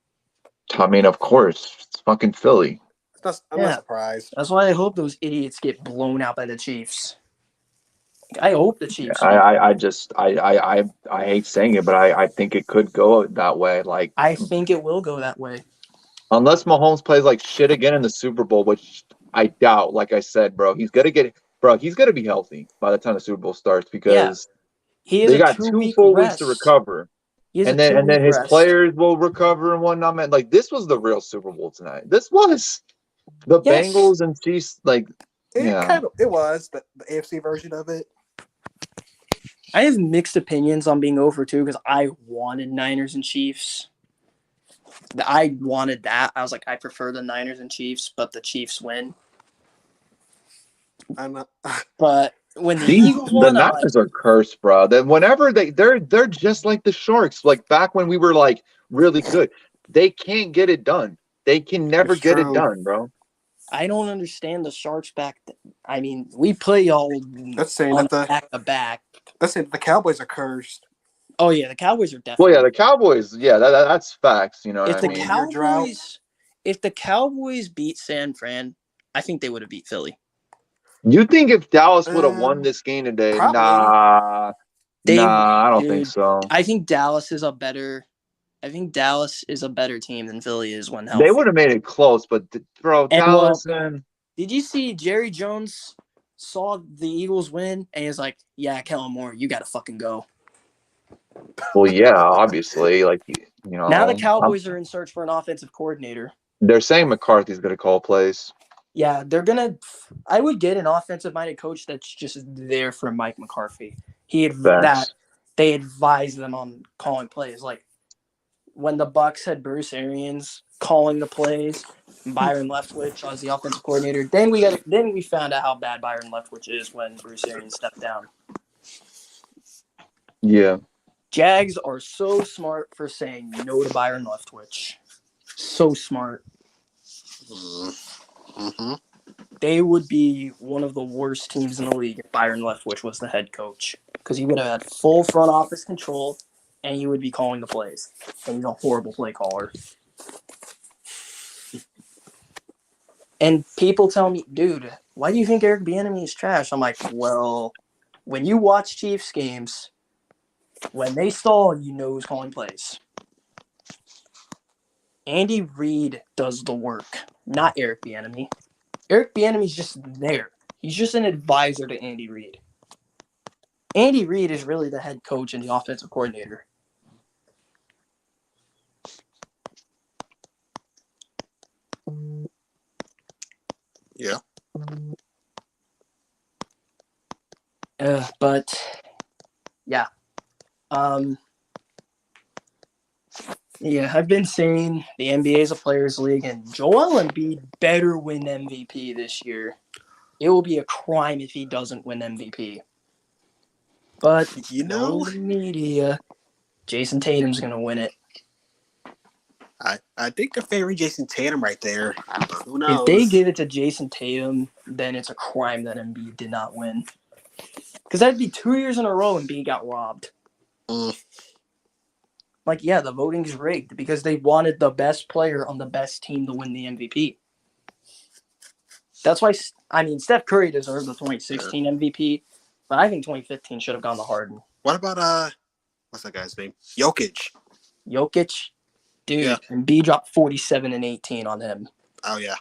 Speaker 2: I mean, of course, it's fucking Philly.
Speaker 3: I'm not
Speaker 1: Yeah.
Speaker 3: surprised.
Speaker 1: That's why I hope those idiots get blown out by the Chiefs. I hope the
Speaker 2: Yeah,
Speaker 1: Chiefs win.
Speaker 2: I hate saying it, but I think it could go that way. Like,
Speaker 1: I think it will go that way.
Speaker 2: unless Mahomes plays like shit again in the Super Bowl, which I doubt. Like I said, bro, he's gonna be healthy by the time the Super Bowl starts
Speaker 1: Yeah.
Speaker 2: because
Speaker 1: He has
Speaker 2: they
Speaker 1: a
Speaker 2: got two
Speaker 1: 2 week
Speaker 2: full weeks to
Speaker 1: rest.
Speaker 2: recover.
Speaker 1: He has a
Speaker 2: And
Speaker 1: two
Speaker 2: then
Speaker 1: week
Speaker 2: his
Speaker 1: rest.
Speaker 2: players will recover and whatnot. Man, like this was the real Super Bowl tonight. This was the
Speaker 1: Yes.
Speaker 2: Bengals and Chiefs. Like, yeah,
Speaker 3: It was the AFC version of it.
Speaker 1: I have mixed opinions on being over too because I wanted Niners and Chiefs. I wanted that. I was like, I prefer the Niners and Chiefs, but the Chiefs win.
Speaker 3: I'm not.
Speaker 1: But when the
Speaker 2: these
Speaker 1: Eagles
Speaker 2: the
Speaker 1: won, I'm like,
Speaker 2: Niners are cursed, bro. That whenever they're just like the Sharks. Like back when we were like really good, they can't get it done. They can never
Speaker 3: It's
Speaker 2: get it
Speaker 3: true.
Speaker 2: done, bro.
Speaker 1: I don't understand the Sharks back. I mean, we play y'all
Speaker 3: That's saying
Speaker 1: on
Speaker 3: that the
Speaker 1: back to back.
Speaker 3: that's saying that the Cowboys are cursed.
Speaker 1: Oh yeah, the Cowboys are
Speaker 2: Well,
Speaker 1: definitely.
Speaker 2: yeah, the Cowboys. Yeah, that's facts. You know what
Speaker 1: If
Speaker 2: I
Speaker 1: the
Speaker 3: 20
Speaker 2: mean?
Speaker 3: year drought.
Speaker 1: Cowboys beat San Fran, I think they would have beat Philly.
Speaker 2: You think if Dallas would have won this game today?
Speaker 3: Probably.
Speaker 1: They,
Speaker 2: I don't think
Speaker 1: dude,
Speaker 2: so.
Speaker 1: I think Dallas is a better. I think Dallas is a better team than Philly is when
Speaker 2: They
Speaker 1: healthy.
Speaker 2: would have made it close, but bro,
Speaker 1: And well,
Speaker 2: Dallas and
Speaker 1: did you see Jerry Jones saw the Eagles win and he's like, "Yeah, Kellen Moore, you got to fucking go."
Speaker 2: well, yeah, obviously, like
Speaker 1: Now the Cowboys are in search for an offensive coordinator.
Speaker 2: they're saying McCarthy's going to call plays.
Speaker 1: Yeah, they're gonna. I would get an offensive-minded coach that's just there for Mike McCarthy. That
Speaker 2: Facts.
Speaker 1: they advise them on calling plays. Like when the Bucks had Bruce Arians calling the plays, Byron Leftwich as the offensive coordinator. Then we found out how bad Byron Leftwich is when Bruce Arians stepped down.
Speaker 2: Yeah.
Speaker 1: Jags are so smart for saying no to Byron Leftwich. So smart.
Speaker 3: Mm-hmm.
Speaker 1: They would be one of the worst teams in the league if Byron Leftwich was the head coach because he would have had full front office control and he would be calling the plays. And he's a horrible play caller. And people tell me, dude, why do you think Eric Bieniemy is trash? I'm like, well, when you watch Chiefs games, when they stall, you know who's calling plays. Andy Reid does the work, not Eric Bieniemy. Eric Bieniemy's just there. He's just an advisor to Andy Reid. Andy Reid is really the head coach and the offensive coordinator.
Speaker 3: Yeah.
Speaker 1: But yeah. Yeah, I've been saying the NBA is a players' league, and Joel Embiid better win MVP this year. It will be a crime if he doesn't win MVP. But no media. Jason Tatum's gonna win it.
Speaker 3: I think they're favoring Jason Tatum right there. Who knows?
Speaker 1: If they give it to Jason Tatum, then it's a crime that Embiid did not win. Because that'd be 2 years in a row Embiid got robbed. Like, yeah, the voting's rigged because they wanted the best player on the best team to win the MVP. That's why, Steph Curry deserved the 2016 MVP, but I think 2015 should have gone to Harden.
Speaker 3: What about what's that guy's name? Jokic.
Speaker 1: Dude,
Speaker 3: Yeah.
Speaker 1: Embiid dropped 47 and 18 on him.
Speaker 3: Oh yeah.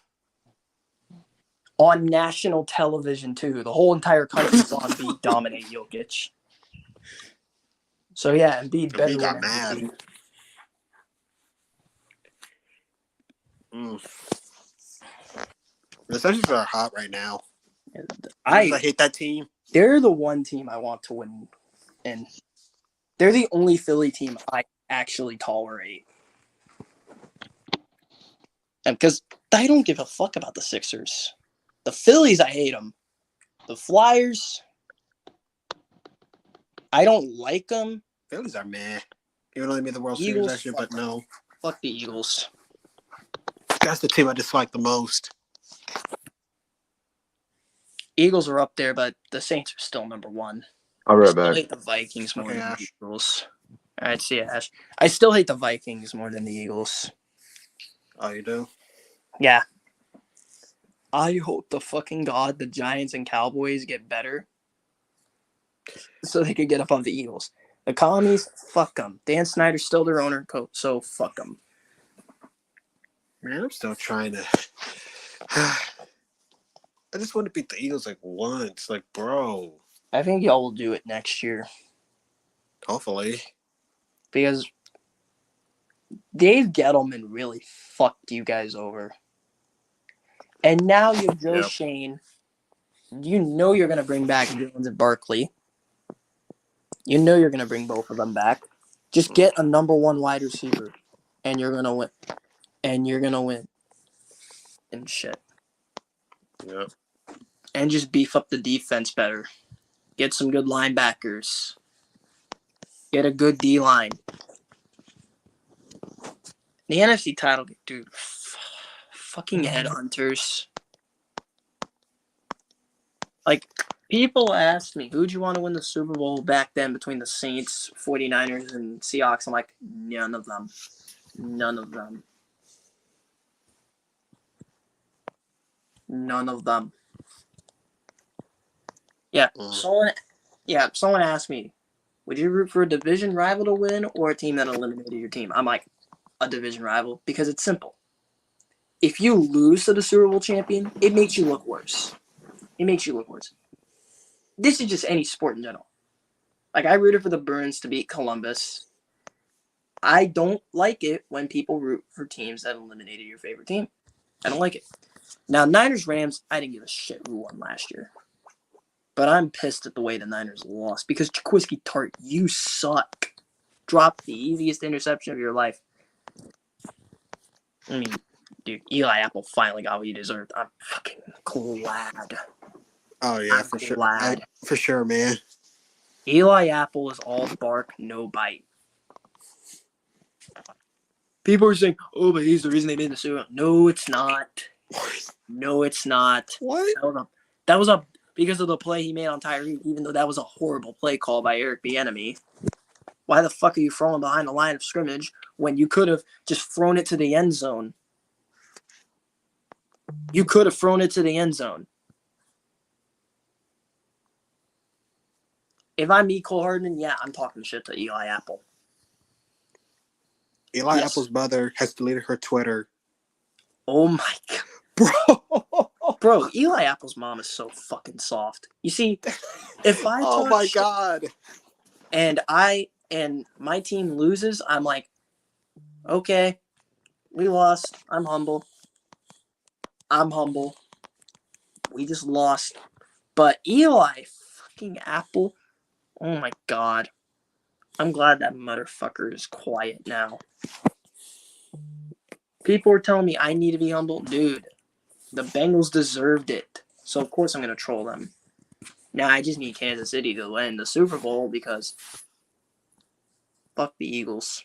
Speaker 1: On national television too. The whole entire country saw Embiid dominate Jokic. So yeah, Embiid better
Speaker 3: Embiid got
Speaker 1: win
Speaker 3: mad.
Speaker 1: MVP.
Speaker 3: The Sixers are hot right now.
Speaker 1: I
Speaker 3: hate that team.
Speaker 1: They're the one team I want to win, and they're the only Philly team I actually tolerate. And because I don't give a fuck about the Sixers. The Phillies, I hate them. The Flyers, I don't like them.
Speaker 3: Phillies are meh. Even though they made the World Series
Speaker 1: Eagles,
Speaker 3: last year, but no.
Speaker 1: fuck the Eagles.
Speaker 3: That's the team I dislike the most.
Speaker 1: Eagles are up there, but the Saints are still number one.
Speaker 2: I'll be
Speaker 1: I
Speaker 2: right
Speaker 1: still
Speaker 2: back.
Speaker 1: hate the Vikings more
Speaker 3: Okay,
Speaker 1: than the
Speaker 3: Ash.
Speaker 1: Eagles. All right, see you, Ash. I still hate the Vikings more than the Eagles.
Speaker 3: Oh, you do?
Speaker 1: Yeah. I hope to fucking God the Giants and Cowboys get better so they could get above the Eagles. The Colonies, fuck them. Dan Snyder's still their owner, coach, so fuck them.
Speaker 3: Man, I'm still trying to. I just want to beat the Eagles like once. Like, bro.
Speaker 1: I think y'all will do it next year
Speaker 3: Hopefully.
Speaker 1: because Dave Gettleman really fucked you guys over. And now you have Joe
Speaker 3: Yep.
Speaker 1: Shane. You know you're going to bring back Jones and Barkley. You know you're going to bring both of them back. Just get a number one wide receiver, and you're going to win. And you're going to win. And shit.
Speaker 3: Yep.
Speaker 1: And just beef up the defense better. Get some good linebackers. Get a good D-line. The NFC title, dude. Fucking headhunters. Like, people asked me, who'd you want to win the Super Bowl back then between the Saints, 49ers, and Seahawks? I'm like, none of them. None of them. None of them. Yeah, someone asked me, would you root for a division rival to win or a team that eliminated your team? I'm like, a division rival, because it's simple. If you lose to the Super Bowl champion, it makes you look worse. It makes you look worse. This is just any sport in general. Like, I rooted for the Bruins to beat Columbus. I don't like it when people root for teams that eliminated your favorite team. I don't like it. Now, Niners-Rams, I didn't give a shit who won last year. But I'm pissed at the way the Niners lost because Jaquiski Tart, you suck. Dropped the easiest interception of your life. I mean, dude, Eli Apple finally got what he deserved. I'm fucking glad.
Speaker 3: Oh, yeah,
Speaker 1: I'm
Speaker 3: for sure.
Speaker 1: glad.
Speaker 3: For sure, man.
Speaker 1: Eli Apple is all bark, no bite. People are saying, oh, but he's the reason they made the Super Bowl. No, it's not. No, it's not.
Speaker 3: What?
Speaker 1: That was a because of the play he made on Tyreek, even though that was a horrible play call by Eric Bieniemy. Why the fuck are you throwing behind the line of scrimmage when you could have just thrown it to the end zone? You could have thrown it to the end zone. If I'm Cole Hardman, yeah, I'm talking shit to Eli Apple.
Speaker 3: Eli
Speaker 1: Yes.
Speaker 3: Apple's mother has deleted her Twitter.
Speaker 1: Oh my god. Bro, Eli Apple's mom is so fucking soft. You see, if I
Speaker 3: Oh
Speaker 1: talk
Speaker 3: my
Speaker 1: shit
Speaker 3: god.
Speaker 1: and my team loses, I'm like, okay, we lost. I'm humble. We just lost. But Eli fucking Apple, oh my god. I'm glad that motherfucker is quiet now. People are telling me I need to be humble. Dude, the Bengals deserved it. So, of course, I'm going to troll them. Now, I just need Kansas City to win the Super Bowl because fuck the Eagles.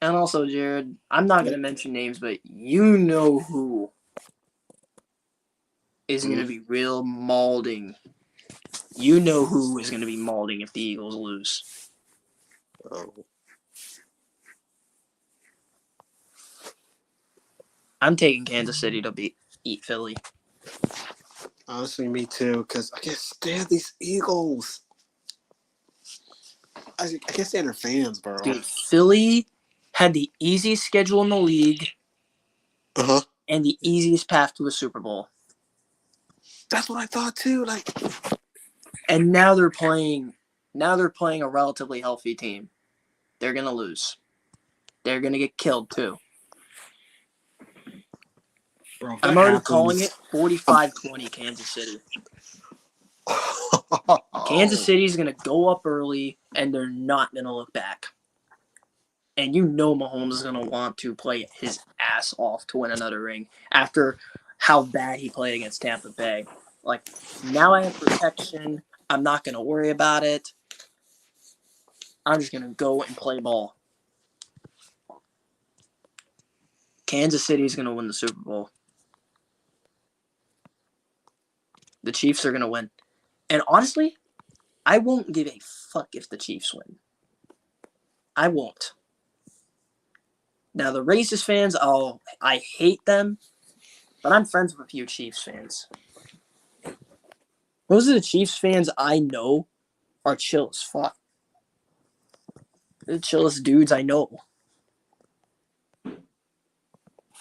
Speaker 1: And also, Jared, I'm not going to mention names, but you know who is going to be real mauling. You know who is going to be mauling if the Eagles lose.
Speaker 3: Oh.
Speaker 1: I'm taking Kansas City to eat Philly.
Speaker 3: Honestly, me too, because I can't stand these Eagles. I can't stand their fans, bro.
Speaker 1: Dude, Philly had the easiest schedule in the league
Speaker 3: Uh-huh.
Speaker 1: and the easiest path to a Super Bowl.
Speaker 3: That's what I thought too. Like,
Speaker 1: and now they're playing a relatively healthy team. They're gonna lose. They're gonna get killed too.
Speaker 3: bro,
Speaker 1: I'm already calling it 45-20 Kansas City. Kansas City's gonna go up early and they're not gonna look back. And you know Mahomes is gonna want to play his ass off to win another ring after how bad he played against Tampa Bay. Like, now I have protection. I'm not going to worry about it. I'm just going to go and play ball. Kansas City is going to win the Super Bowl. The Chiefs are going to win. And honestly, I won't give a fuck if the Chiefs win. I won't. Now, the racist fans, I hate them, but I'm friends with a few Chiefs fans. Most of the Chiefs fans I know are chill as fuck. They're the chillest dudes I know.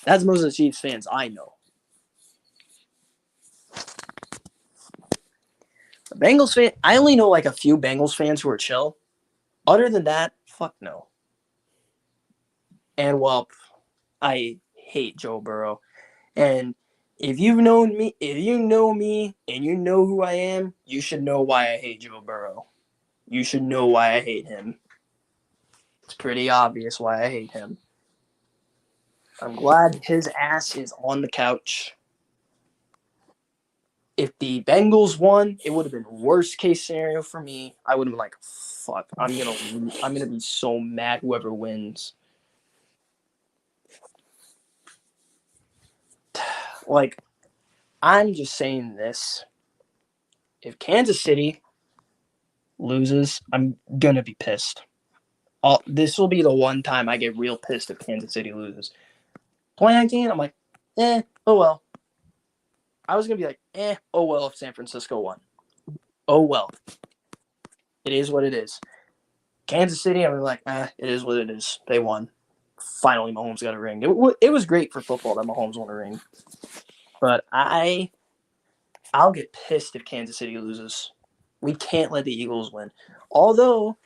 Speaker 1: That's most of the Chiefs fans I know. The Bengals fan, I only know like a few Bengals fans who are chill. Other than that, fuck no. And well, I hate Joe Burrow. And if you know me and you know who I am, you should know why I hate Joe Burrow. You should know why I hate him. It's pretty obvious why I hate him. I'm glad his ass is on the couch. If the Bengals won, it would have been worst case scenario for me. I would have been like, fuck, I'm gonna be so mad whoever wins. Like, I'm just saying this. If Kansas City loses, I'm gonna be pissed. This will be the one time I get real pissed if Kansas City loses. 2019, I'm like, oh well. I was gonna be like, oh well if San Francisco won. Oh well. It is what it is. Kansas City, I'm like, it is what it is. They won. Finally, Mahomes got a ring. It was great for football that Mahomes won a ring. But I'll get pissed if Kansas City loses. We can't let the Eagles win. Although,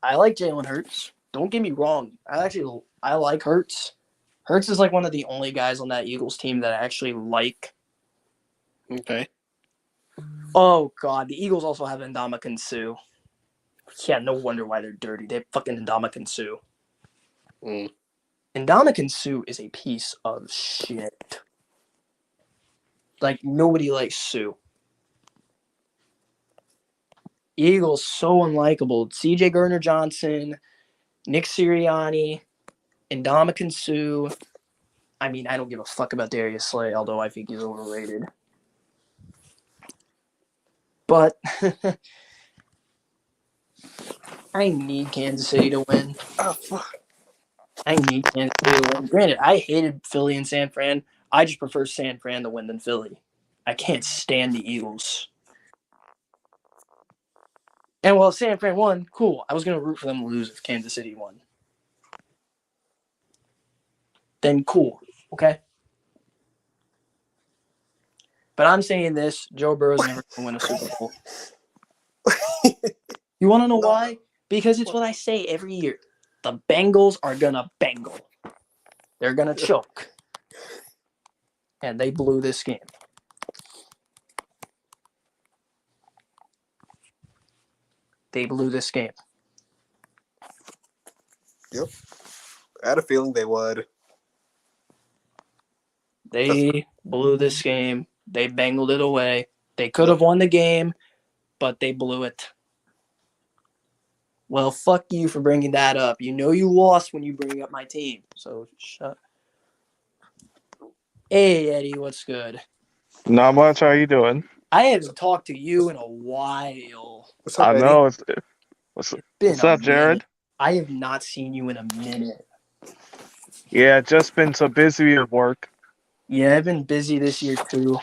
Speaker 1: I like Jalen Hurts. Don't get me wrong. I like Hurts. Hurts is like one of the only guys on that Eagles team that I actually like.
Speaker 3: Okay.
Speaker 1: Oh, God. The Eagles also have Ndamukong Suh. Yeah, no wonder why they're dirty. They have fucking Ndamukong Suh. Ndamukong Suh is a piece of shit. Like, nobody likes Sue. Eagles so unlikable. C.J. Gardner-Johnson, Nick Sirianni, Ndamukong Suh. I mean, I don't give a fuck about Darius Slay, although I think he's overrated. But I need Kansas City to win.
Speaker 3: Oh, fuck.
Speaker 1: I need Kansas City to win. Granted, I hated Philly and San Fran. I just prefer San Fran to win than Philly. I can't stand the Eagles. And while San Fran won, cool. I was going to root for them to lose if Kansas City won. Then cool, okay? But I'm saying this, Joe Burrow's never going to win a Super Bowl. You want to know why? Because it's what I say every year. The Bengals are going to Bengal. They're going to choke. And they blew this game. They blew this game.
Speaker 3: Yep. I had a feeling they would.
Speaker 1: They blew this game. They bangled it away. They could have won the game, but they blew it. Well, fuck you for bringing that up. You know you lost when you bring up my team. So shut. Hey, Eddie, what's good?
Speaker 4: Not much. How you doing?
Speaker 1: I haven't talked to you in a while.
Speaker 3: What's up,
Speaker 4: I
Speaker 3: Eddie?
Speaker 4: know. What's
Speaker 1: Been
Speaker 4: up,
Speaker 1: a
Speaker 4: Jared?
Speaker 1: minute. I have not seen you in a minute.
Speaker 4: Yeah, just been so busy with work.
Speaker 1: Yeah, I've been busy this year too.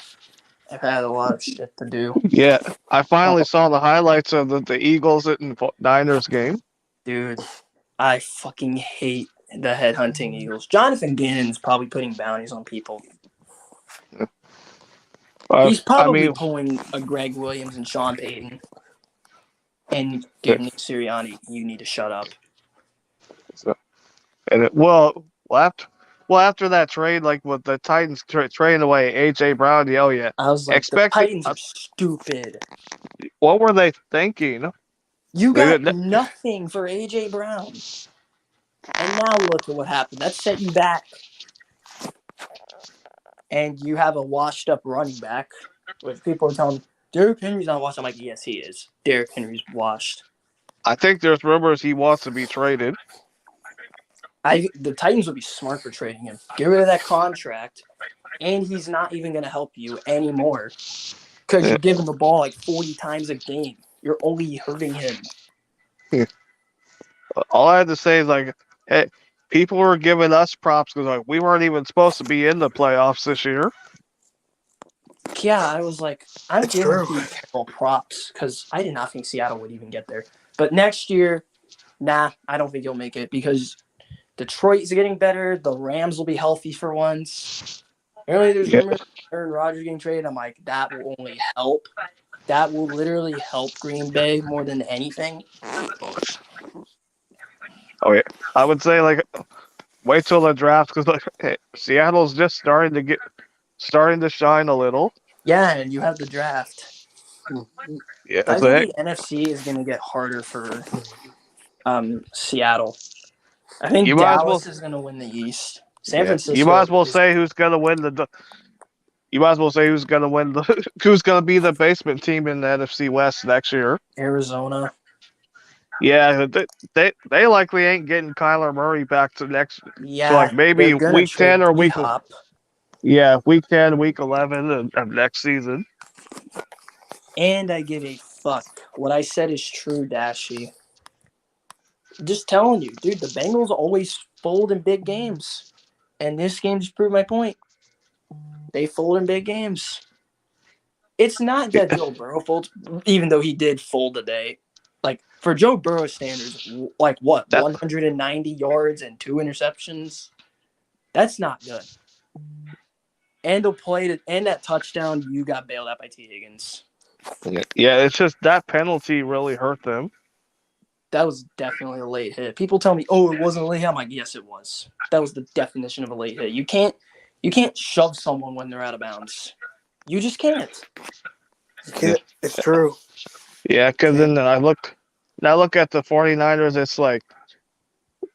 Speaker 1: I've had a lot of shit to do.
Speaker 4: Yeah, I finally saw the highlights of the Eagles and Niners game.
Speaker 1: Dude, I fucking hate the headhunting Eagles. Jonathan Gannon's probably putting bounties on people. He's probably pulling a Greg Williams and Sean Payton. And dude, Nick Sirianni, you need to shut up.
Speaker 4: After that trade, like with the Titans trading away AJ Brown, yeah.
Speaker 1: I was like, the Titans are stupid.
Speaker 4: What were they thinking?
Speaker 1: You got nothing for AJ Brown. And now look at what happened. That set you back. and you have a washed-up running back, which people are telling me, Derrick Henry's not washed. I'm like, yes, he is. Derrick Henry's washed.
Speaker 4: I think there's rumors he wants to be traded.
Speaker 1: The Titans would be smart for trading him. Get rid of that contract, and he's not even going to help you anymore because you're giving the ball like 40 times a game. You're only hurting him.
Speaker 4: All I had to say is like, hey, people were giving us props because like we weren't even supposed to be in the playoffs this year.
Speaker 1: Yeah, I was like, I'm
Speaker 3: It's
Speaker 1: giving
Speaker 3: true.
Speaker 1: Pete Carroll props because I did not think Seattle would even get there. But next year, nah, I don't think you'll make it because Detroit is getting better. The Rams will be healthy for once. Apparently, there's
Speaker 4: Yeah.
Speaker 1: rumors of Aaron Rodgers getting traded. I'm like, that will only help. That will literally help Green Bay more than anything.
Speaker 4: Oh yeah, I would say like wait till the draft because like hey, Seattle's just starting to shine a little.
Speaker 1: Yeah, and you have the draft.
Speaker 4: Yeah,
Speaker 1: I
Speaker 4: so
Speaker 1: think
Speaker 4: hey,
Speaker 1: the NFC is going to get harder for Seattle. I think
Speaker 4: you might as well
Speaker 1: Dallas is going to win the East. San
Speaker 4: you might
Speaker 1: Francisco
Speaker 4: as well
Speaker 1: is
Speaker 4: say who's gonna win you might as well say who's gonna win who's gonna be the basement team in the NFC West next year.
Speaker 1: Arizona.
Speaker 4: Yeah, they likely ain't getting Kyler Murray back to
Speaker 1: Yeah,
Speaker 4: like
Speaker 1: they're
Speaker 4: maybe
Speaker 1: going to
Speaker 4: week 10
Speaker 1: trade
Speaker 4: or
Speaker 1: D-Hop.
Speaker 4: week 10, week 11 of next season.
Speaker 1: And I give a fuck. What I said is true, Dashy. Just telling you, dude, the Bengals always fold in big games. And this game just proved my point. They fold in big games. It's not that Joe Burrow folds, even though he did fold today. Like, for Joe Burrow standards, like what,
Speaker 4: That
Speaker 1: 190 yards and 2 interceptions? That's not good. And that touchdown, you got bailed out by T. Higgins.
Speaker 4: yeah, it's just that penalty really hurt them.
Speaker 1: That was definitely a late hit. People tell me, "Oh, it wasn't a late hit." I'm like, "Yes, it was. That was the definition of a late hit. You can't shove someone when they're out of bounds. You just can't."
Speaker 3: You can't. It's true.
Speaker 4: Yeah, because then I look at the 49ers. It's like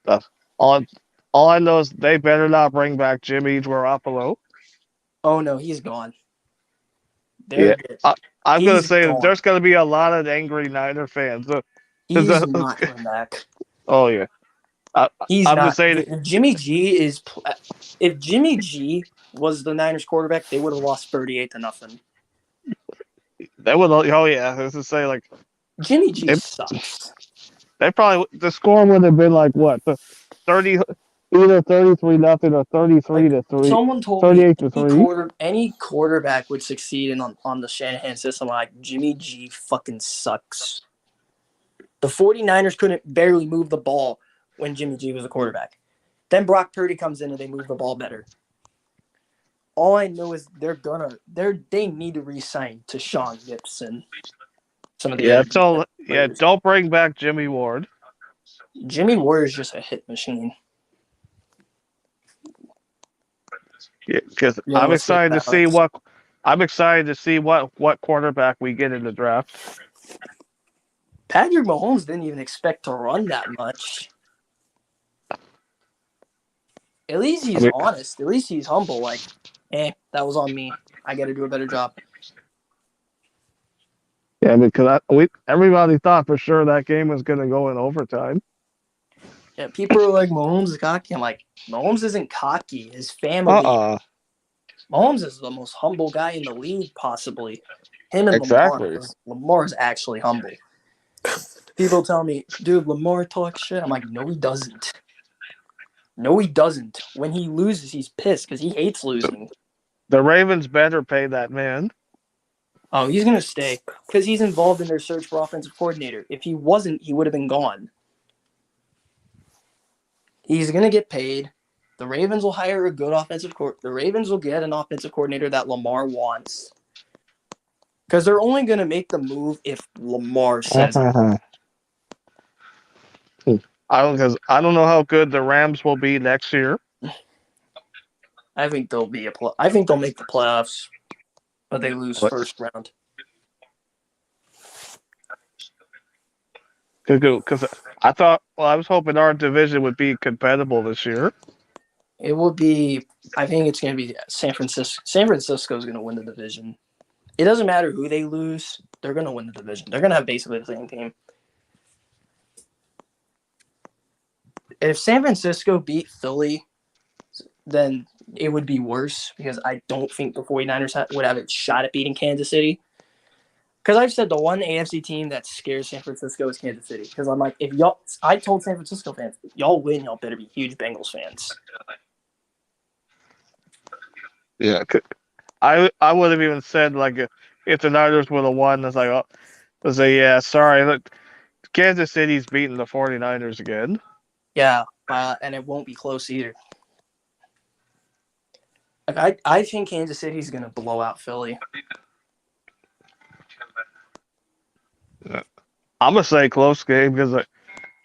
Speaker 4: uh, all all I know is they better not bring back Jimmy Garoppolo.
Speaker 1: Oh no, he's gone.
Speaker 4: Yeah,
Speaker 1: They're good.
Speaker 4: I, I'm gonna
Speaker 1: He's
Speaker 4: say that
Speaker 1: gone.
Speaker 4: there's gonna be a lot of angry Niner fans.
Speaker 1: He's not coming back.
Speaker 4: Oh yeah, I,
Speaker 1: He's
Speaker 4: I'm just
Speaker 1: not.
Speaker 4: saying
Speaker 1: If Jimmy G was the Niners quarterback, they would have lost 38-0.
Speaker 4: they would. Oh yeah, I was to say like
Speaker 1: Jimmy G
Speaker 4: they,
Speaker 1: sucks.
Speaker 4: they probably the score would have been like what the 30 either 33-0 or 33
Speaker 1: Like
Speaker 4: to 3,
Speaker 1: someone told me
Speaker 4: 38 to 3.
Speaker 1: any quarterback would succeed on the Shanahan system. Like Jimmy G fucking sucks. The 49ers couldn't barely move the ball when Jimmy G was the quarterback. Then Brock Purdy comes in and they move the ball better. All I know is they need to re-sign to Sean Gibson. Some of the
Speaker 4: Yeah,
Speaker 1: other
Speaker 4: so yeah,
Speaker 1: players.
Speaker 4: don't bring back Jimmy Ward.
Speaker 1: Jimmy Ward is just a hit machine.
Speaker 4: Yeah, because
Speaker 1: Yeah, let's say balance.
Speaker 4: I'm excited to see what quarterback we get in the draft.
Speaker 1: Patrick Mahomes didn't even expect to run that much. At least
Speaker 4: I
Speaker 1: he's
Speaker 4: mean,
Speaker 1: honest. At least he's humble. Like, that was on me. I got to do a better job.
Speaker 4: yeah, because everybody thought for sure that game was going to go in overtime.
Speaker 1: Yeah, people are like, Mahomes is cocky. I'm like, Mahomes isn't cocky. His family.
Speaker 4: Uh-uh.
Speaker 1: Mahomes is the most humble guy in the league, possibly. Him and Lamar.
Speaker 4: Exactly.
Speaker 1: Lamar is actually humble. People tell me, dude, Lamar talks shit. I'm like, no, he doesn't. No, he doesn't. When he loses, he's pissed because he hates losing.
Speaker 4: The Ravens better pay that man.
Speaker 1: Oh, he's going to stay because he's involved in their search for offensive coordinator. If he wasn't, he would have been gone. He's going to get paid. The Ravens will hire a good offensive coordinator. The Ravens will get an offensive coordinator that Lamar wants. Because they're only going to make the move if Lamar says it.
Speaker 4: I don't know how good the Rams will be next year.
Speaker 1: I think they'll make the playoffs, but they lose first round.
Speaker 4: Because I was hoping our division would be compatible this year.
Speaker 1: It will be. I think it's going to be San Francisco. San Francisco is going to win the division. It doesn't matter who they lose; they're going to win the division. They're going to have basically the same team. If San Francisco beat Philly, then it would be worse because I don't think the 49ers would have a shot at beating Kansas City. Because I've said the one AFC team that scares San Francisco is Kansas City. Because I'm like, I told San Francisco fans, y'all win, y'all better be huge Bengals fans.
Speaker 2: Yeah.
Speaker 4: I would have even said like if the Niners would have won, it's like yeah, sorry, look, Kansas City's beating the 49ers again.
Speaker 1: Yeah, and it won't be close either. Like I think Kansas City's gonna blow out Philly.
Speaker 4: I'm gonna say close game because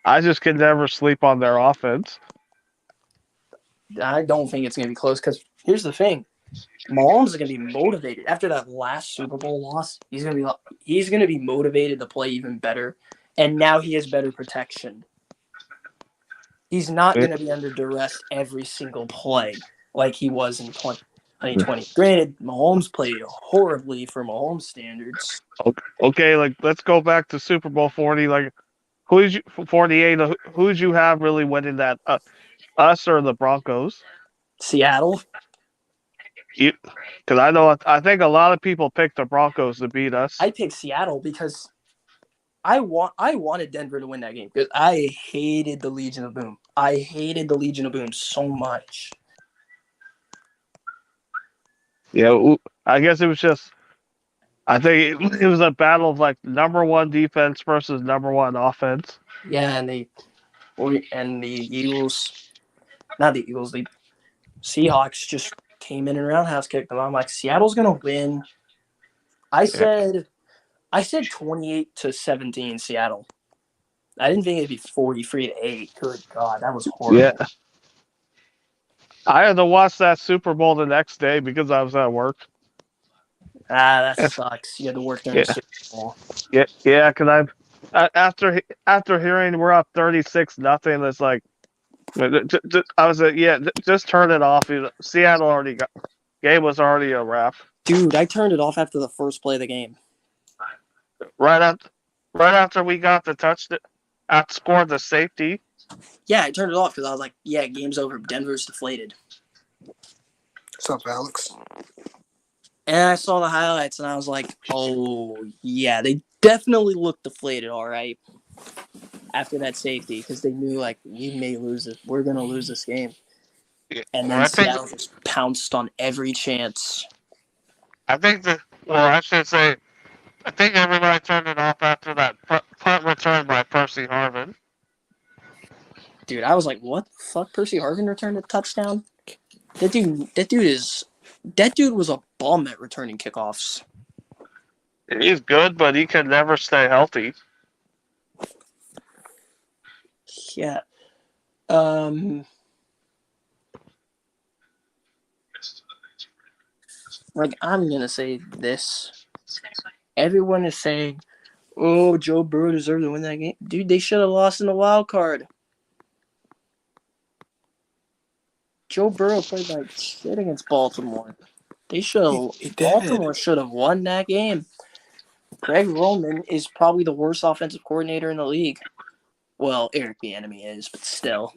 Speaker 4: I just can never sleep on their offense.
Speaker 1: I don't think it's gonna be close because here's the thing: Mahomes is gonna be motivated after that last Super Bowl loss. He's gonna be motivated to play even better, and now he has better protection. He's not gonna be under duress every single play like he was in 2020. Granted, Mahomes played horribly for Mahomes standards.
Speaker 4: Okay, like let's go back to Super Bowl 40. Like, who's you 48? Who'd you have really winning that? Us or the Broncos?
Speaker 1: Seattle.
Speaker 4: Because I think a lot of people picked the Broncos to beat us.
Speaker 1: I picked Seattle because I wanted Denver to win that game because I hated the Legion of Boom. I hated the Legion of Boom so much.
Speaker 4: Yeah, I guess it was just. I think it was a battle of like number one defense versus number one offense.
Speaker 1: Yeah, and the Eagles, not the Eagles, the Seahawks just came in and roundhouse kicked them. I'm like, Seattle's gonna win. I said 28-17 Seattle. I didn't think it'd be 43-8. Good God, that was horrible.
Speaker 4: Yeah. I had to watch that Super Bowl the next day because I was at work.
Speaker 1: That sucks. You had to work during the Super Bowl.
Speaker 4: Yeah, because after hearing we're up 36-0, it's like I was like, yeah, just turn it off. Seattle already game was already a wrap.
Speaker 1: Dude, I turned it off after the first play of the game.
Speaker 4: Right after we got the touchdown, outscored the safety.
Speaker 1: Yeah, I turned it off because I was like, yeah, game's over. Denver's deflated.
Speaker 3: What's up, Alex?
Speaker 1: And I saw the highlights and I was like, oh, yeah, they definitely looked deflated, all right, after that safety because they knew, like, we may lose it. We're going to lose this game. And then Seattle just pounced on every chance.
Speaker 4: I think I should say, I think everybody turned it off after that punt return by Percy Harvin.
Speaker 1: Dude, I was like, what the fuck? Percy Harvin returned a touchdown? That dude was a bum at returning kickoffs.
Speaker 4: He's good, but he can never stay healthy.
Speaker 1: Yeah. Like, I'm going to say this. Everyone is saying, oh, Joe Burrow deserved to win that game. Dude, they should have lost in the wild card. Joe Burrow played like shit against Baltimore. Baltimore should have won that game. Greg Roman is probably the worst offensive coordinator in the league. Well, Eric Bieniemy is, but still.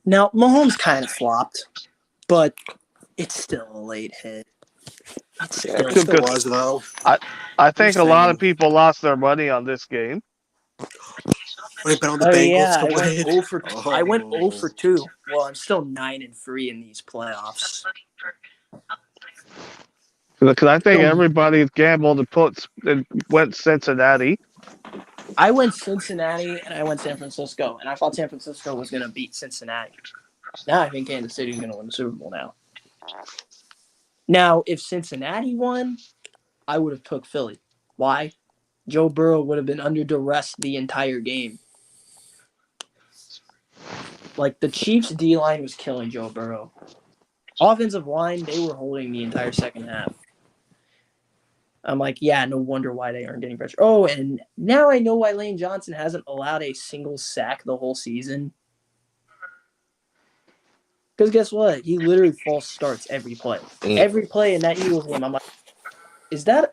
Speaker 1: Now, Mahomes kind of flopped, but it's still a late hit.
Speaker 3: It still was, though.
Speaker 4: I think a lot of people lost their money on this game.
Speaker 3: They bet on the Bengals to win.
Speaker 1: I went 0 for 2. Well, I'm still 9-3 in these playoffs.
Speaker 4: Because I think everybody gambled and went Cincinnati.
Speaker 1: I went Cincinnati and I went San Francisco, and I thought San Francisco was going to beat Cincinnati. Now I think Kansas City is going to win the Super Bowl now. Now, if Cincinnati won, I would have took Philly. Why? Joe Burrow would have been under duress the entire game. Like, the Chiefs' D-line was killing Joe Burrow. Offensive line, they were holding the entire second half. I'm like, yeah, no wonder why they aren't getting pressure. Oh, and now I know why Lane Johnson hasn't allowed a single sack the whole season. Because guess what? He literally false starts every play. Every play in that Eagles game, I'm like,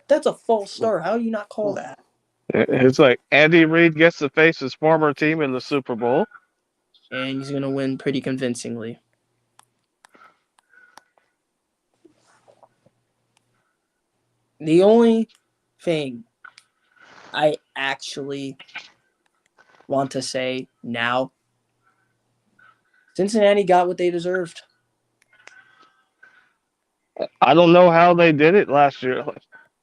Speaker 1: that's a false start. How do you not call that?
Speaker 4: It's like Andy Reid gets to face his former team in the Super Bowl.
Speaker 1: And he's going to win pretty convincingly. The only thing I actually want to say now, Cincinnati got what they deserved.
Speaker 4: I don't know how they did it last year.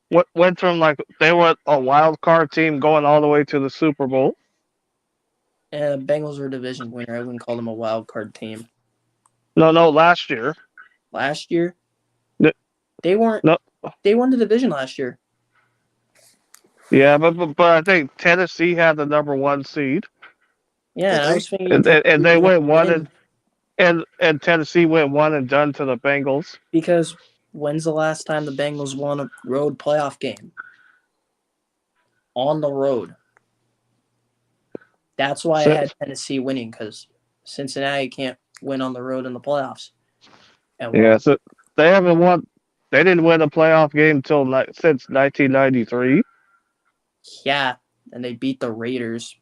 Speaker 4: What went from like they were a wild card team going all the way to the Super Bowl.
Speaker 1: And the Bengals were a division winner. I wouldn't call them a wild card team.
Speaker 4: No, last year.
Speaker 1: Last year,
Speaker 4: No,
Speaker 1: they weren't.
Speaker 4: no.
Speaker 1: They won the division last year.
Speaker 4: Yeah, but I think Tennessee had the number 1 seed.
Speaker 1: Yeah, I was thinking
Speaker 4: and
Speaker 1: Tennessee
Speaker 4: they
Speaker 1: was
Speaker 4: went
Speaker 1: going to
Speaker 4: one and Tennessee went one and done to the Bengals.
Speaker 1: because when's the last time the Bengals won a road playoff game? On the road. That's why I had Tennessee winning, because Cincinnati can't win on the road in the playoffs.
Speaker 4: Yeah, so they haven't won. They didn't win a playoff game since 1993.
Speaker 1: Yeah, and they beat the Raiders.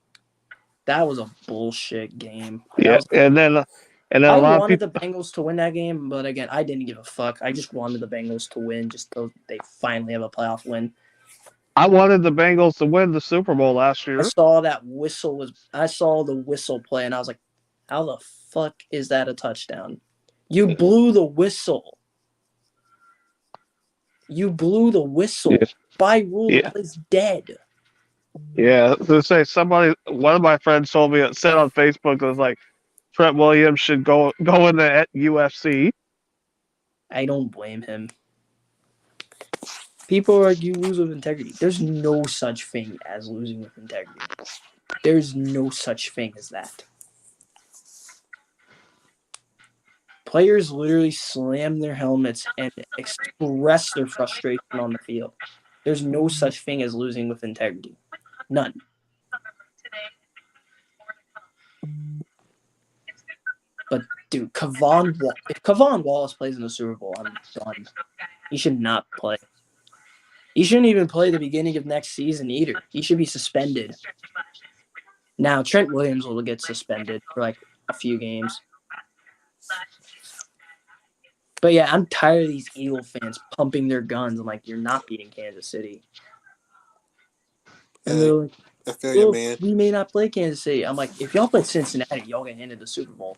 Speaker 1: That was a bullshit game.
Speaker 4: Yeah, and then
Speaker 1: I
Speaker 4: a lot of
Speaker 1: wanted the
Speaker 4: people.
Speaker 1: Bengals to win that game, but again, I didn't give a fuck. I just wanted the Bengals to win, just so they finally have a playoff win.
Speaker 4: I wanted the Bengals to win the Super Bowl last year.
Speaker 1: I saw the whistle play, and I was like, how the fuck is that a touchdown? You blew the whistle.
Speaker 4: Yeah.
Speaker 1: By rule,
Speaker 4: Yeah.
Speaker 1: the play's dead.
Speaker 4: Yeah, to say one of my friends told me, it said on Facebook, it was like Trent Williams should go in the UFC.
Speaker 1: I don't blame him. People argue lose with integrity. There's no such thing as losing with integrity. There's no such thing as that. Players literally slam their helmets and express their frustration on the field. There's no such thing as losing with integrity. None. But, dude, if Kavon Wallace plays in the Super Bowl, I'm done. He should not play. He shouldn't even play the beginning of next season either. He should be suspended. Now, Trent Williams will get suspended for like a few games. But yeah, I'm tired of these Eagle fans pumping their guns. I'm like, you're not beating Kansas City. And they're like,
Speaker 3: I feel you, man.
Speaker 1: we may not play Kansas City. I'm like, if y'all play Cincinnati, y'all get handed the Super Bowl.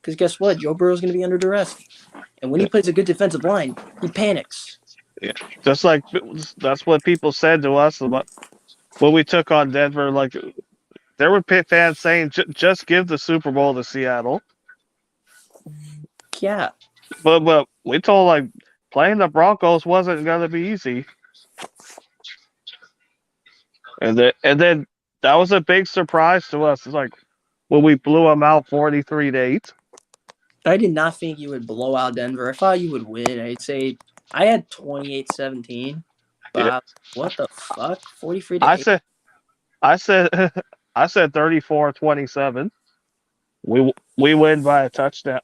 Speaker 1: Because guess what? Joe Burrow's going to be under duress. And when he plays a good defensive line, he panics.
Speaker 4: Yeah, just like that's what people said to us about when we took on Denver. Like there were fans saying, "Just give the Super Bowl to Seattle."
Speaker 1: Yeah.
Speaker 4: But we told like playing the Broncos wasn't going to be easy. And then that was a big surprise to us. It's like when we blew them out 43-8.
Speaker 1: I did not think you would blow out Denver. I thought you would win. I'd say I had 28-17. But
Speaker 4: Yeah.
Speaker 1: what the fuck? 43-8.
Speaker 4: I said 34-27. We win by a touchdown.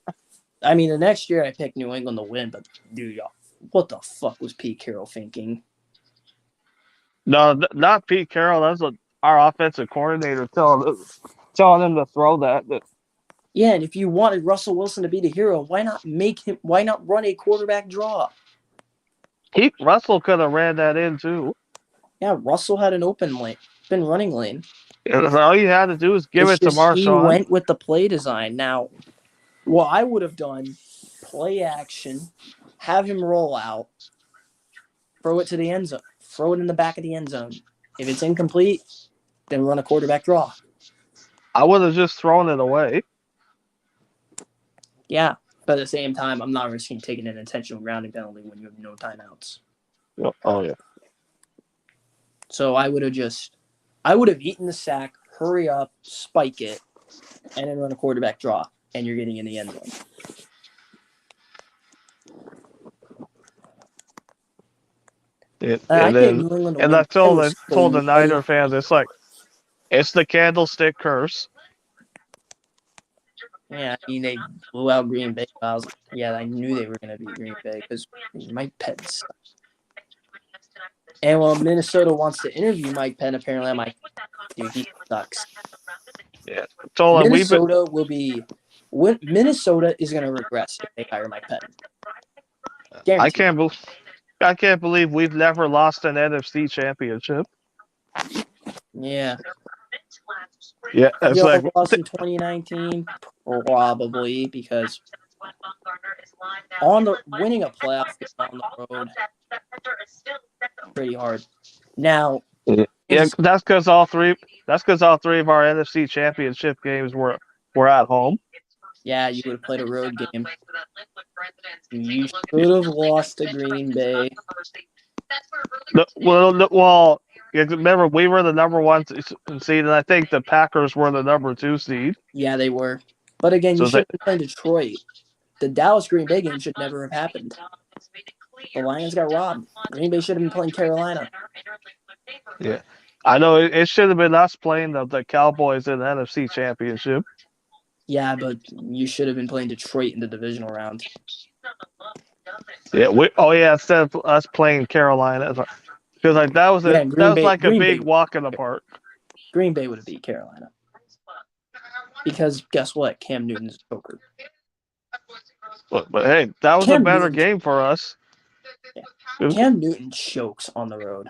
Speaker 1: I mean, the next year I picked New England to win, but dude, y'all, what the fuck was Pete Carroll thinking?
Speaker 4: No, not Pete Carroll. That's our offensive coordinator telling him to throw that.
Speaker 1: Yeah, and if you wanted Russell Wilson to be the hero, why not run a quarterback draw?
Speaker 4: Russell could have ran that in too.
Speaker 1: Yeah, Russell had an open running lane.
Speaker 4: All you had to do is give it to Marshawn.
Speaker 1: He went with the play design. Now, what I would have done, play action, have him roll out, throw it to the end zone, throw it in the back of the end zone. If it's incomplete, then run a quarterback draw.
Speaker 4: I would have just thrown it away.
Speaker 1: Yeah, but at the same time, I'm not risking taking an intentional grounding penalty when you have no timeouts.
Speaker 4: Oh, yeah.
Speaker 1: So I would have eaten the sack, hurry up, spike it, and then run a quarterback draw, and you're getting in the end zone. I
Speaker 4: And
Speaker 1: picked
Speaker 4: then
Speaker 1: New England to
Speaker 4: and
Speaker 1: win.
Speaker 4: I
Speaker 1: I
Speaker 4: told
Speaker 1: was
Speaker 4: I told the
Speaker 1: fully ready.
Speaker 4: Niner fans, it's like it's the candlestick curse.
Speaker 1: Yeah, I mean they blew out Green Bay. But I was like, yeah, I knew they were gonna beat Green Bay because Mike Penn sucks. And while Minnesota wants to interview Mike Penn, apparently I'm like, dude, he sucks.
Speaker 4: Yeah, told him we've been.
Speaker 1: Minnesota is gonna regress if they hire Mike Penn.
Speaker 4: I
Speaker 1: Guaranteed.
Speaker 4: can't believe. I can't believe we've never lost an NFC championship.
Speaker 1: Yeah.
Speaker 4: Yeah, it's
Speaker 1: Y'all
Speaker 4: like
Speaker 1: lost in 2019, probably because on the winning a playoff game on the road, pretty hard. Now,
Speaker 4: yeah, that's because all three. That's because all three of our NFC championship games were at home.
Speaker 1: yeah, you would have played a road game. You should have lost to Green Bay.
Speaker 4: Well, remember we were the number one seed, and I think the Packers were the number 2 seed.
Speaker 1: Yeah, they were. But again, you
Speaker 4: So
Speaker 1: should have been playing Detroit. The Dallas Green Bay game should never have happened. The Lions got robbed. Green Bay should have been playing Carolina.
Speaker 4: yeah, I know it should have been us playing the Cowboys in the NFC Championship.
Speaker 1: Yeah, but you should have been playing Detroit in the divisional round.
Speaker 4: Yeah, instead of us playing Carolina, because like that was
Speaker 1: Yeah,
Speaker 4: like a big walk in the park.
Speaker 1: Green Bay would have beat Carolina. Because guess what? Cam Newton's a choker.
Speaker 4: But hey, that was a better game for us.
Speaker 1: Yeah. Cam Newton chokes on the road.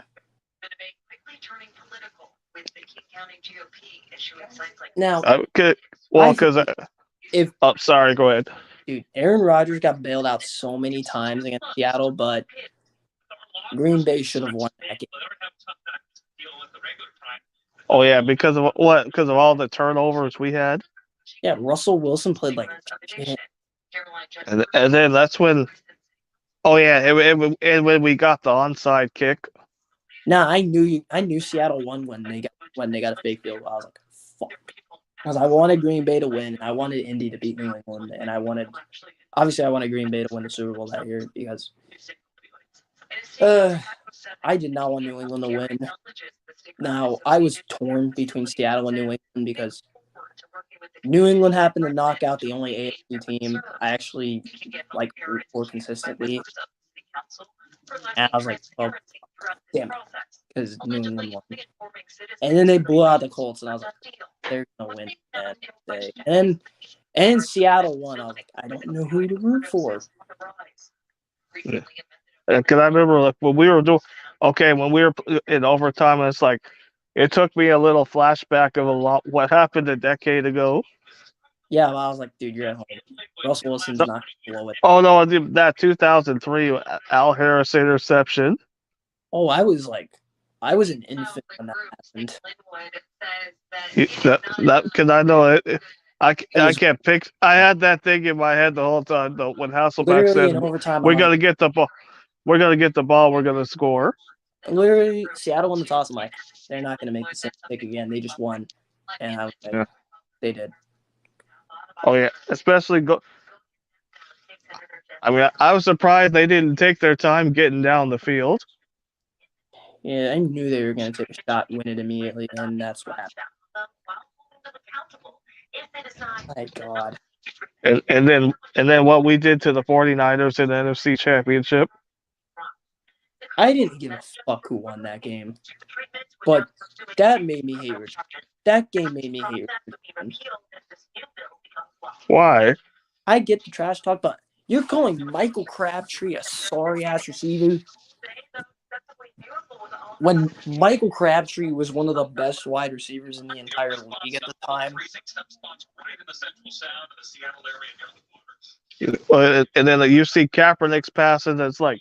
Speaker 1: Now,
Speaker 4: sorry, go ahead.
Speaker 1: Dude, Aaron Rodgers got bailed out so many times against Seattle, but Green Bay should have won that game.
Speaker 4: Oh yeah, because of what? Because of all the turnovers we had.
Speaker 1: Yeah, Russell Wilson played like shit.
Speaker 4: And then that's when. Oh yeah, and when we got the onside kick.
Speaker 1: Nah, I knew Seattle won when they got a fake field goal. I was like, fuck. Because I wanted Green Bay to win. I wanted Indy to beat New England, and I wanted Green Bay to win the Super Bowl that year because I did not want New England to win. Now, I was torn between Seattle and New England because New England happened to knock out the only AFC team I actually root for consistently. And I was like, well, damn it, because New England won. And then they blew out the Colts, and I was like, they're going to win that day. And Seattle won. I was like, I don't know who to root for.
Speaker 4: Yeah. Because I remember when we were in overtime, it's like it took me a little flashback of what happened a decade ago.
Speaker 1: Yeah, well, I was like, dude, you're at home. Russell Wilson's not going to blow it.
Speaker 4: Oh no, that 2003 Al Harris interception.
Speaker 1: Oh, I was an infant when that happened.
Speaker 4: Because I know it. I can't pick. I had that thing in my head the whole time. Though, when Hasselbeck said,
Speaker 1: in overtime,
Speaker 4: "We're gonna get the ball. We're gonna get the ball. We're gonna score."
Speaker 1: Literally, Seattle won the toss. I'm like, they're not gonna make the same pick again. They just won, and I was like, they did.
Speaker 4: Oh yeah, especially go. I mean, I was surprised they didn't take their time getting down the field.
Speaker 1: Yeah, I knew they were going to take a shot, win it immediately, and that's what happened. My God.
Speaker 4: And then what we did to the 49ers in the NFC Championship.
Speaker 1: I didn't give a fuck who won that game, but that made me hate Richard. That game made me hate Richard.
Speaker 4: Why?
Speaker 1: I get the trash talk, but you're calling Michael Crabtree a sorry-ass receiver? When Michael Crabtree was one of the best wide receivers in the entire league at the time.
Speaker 4: And then you see Kaepernick's passing, it's like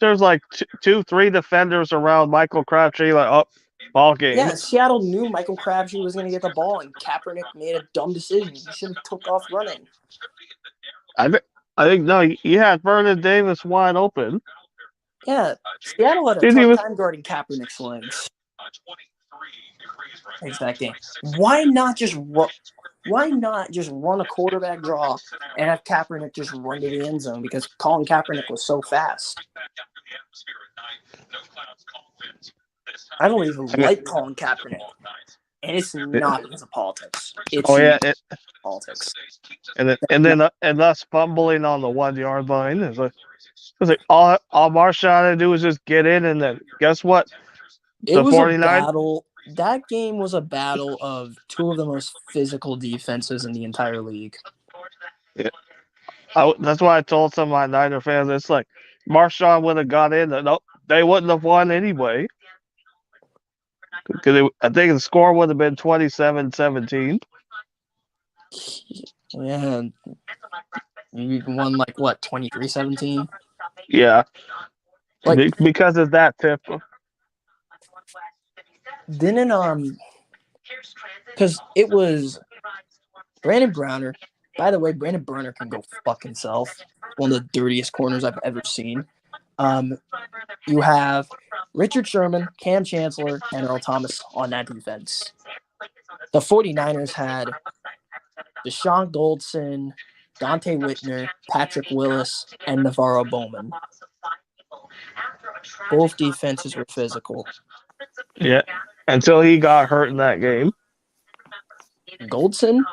Speaker 4: there's like 2-3 defenders around Michael Crabtree, like, oh, ball game.
Speaker 1: Yeah, Seattle knew Michael Crabtree was going to get the ball, and Kaepernick made a dumb decision. He should have took off running.
Speaker 4: I think no, you had Vernon Davis wide open.
Speaker 1: Yeah, Seattle had a tough time guarding Kaepernick's legs. Exactly. Why not just run a quarterback draw and have Kaepernick just run to the end zone because Colin Kaepernick was so fast? I don't even like Colin Kaepernick, and it's not because of politics. It's
Speaker 4: Oh yeah,
Speaker 1: politics.
Speaker 4: and us fumbling on the 1 yard line is like all Marshawn had to do was just get in, and then guess what?
Speaker 1: It
Speaker 4: The
Speaker 1: was a
Speaker 4: 49.
Speaker 1: battle. That game was a battle of two of the most physical defenses in the entire league.
Speaker 4: That's why I told some of my Niner fans, it's like Marshawn would have got in, no, they wouldn't have won anyway. Because I think the score would have been 27-17.
Speaker 1: Yeah, you won like what 23-17.
Speaker 4: Yeah,
Speaker 1: Like
Speaker 4: because of that tip.
Speaker 1: didn't because it was Brandon Browner. By the way, Brandon Browner can go fuck himself. One of the dirtiest corners I've ever seen. You have Richard Sherman, Cam Chancellor, and Earl Thomas on that defense. The 49ers had Deshaun Goldson, Dante Whitner, Patrick Willis, and Navarro Bowman. Both defenses were physical.
Speaker 4: Yeah, until he got hurt in that game.
Speaker 1: Goldson?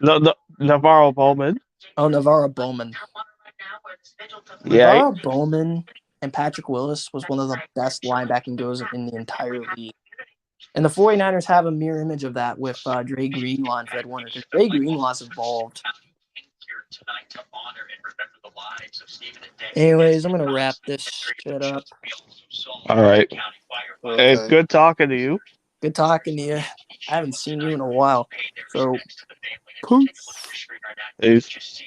Speaker 4: No, Navarro Bowman.
Speaker 1: Oh, Navarro Bowman.
Speaker 4: Yeah.
Speaker 1: Navarro Bowman and Patrick Willis was one of the best linebacking duos in the entire league. And the 49ers have a mirror image of that with Dre Greenlaw and Fred Warner. Because Dre Greenlaw's evolved. Anyways, I'm going to wrap this shit up.
Speaker 4: All right.
Speaker 3: Okay.
Speaker 4: It's good talking to you.
Speaker 1: Good talking to you. I haven't seen you in a while. So, peace.
Speaker 4: Peace.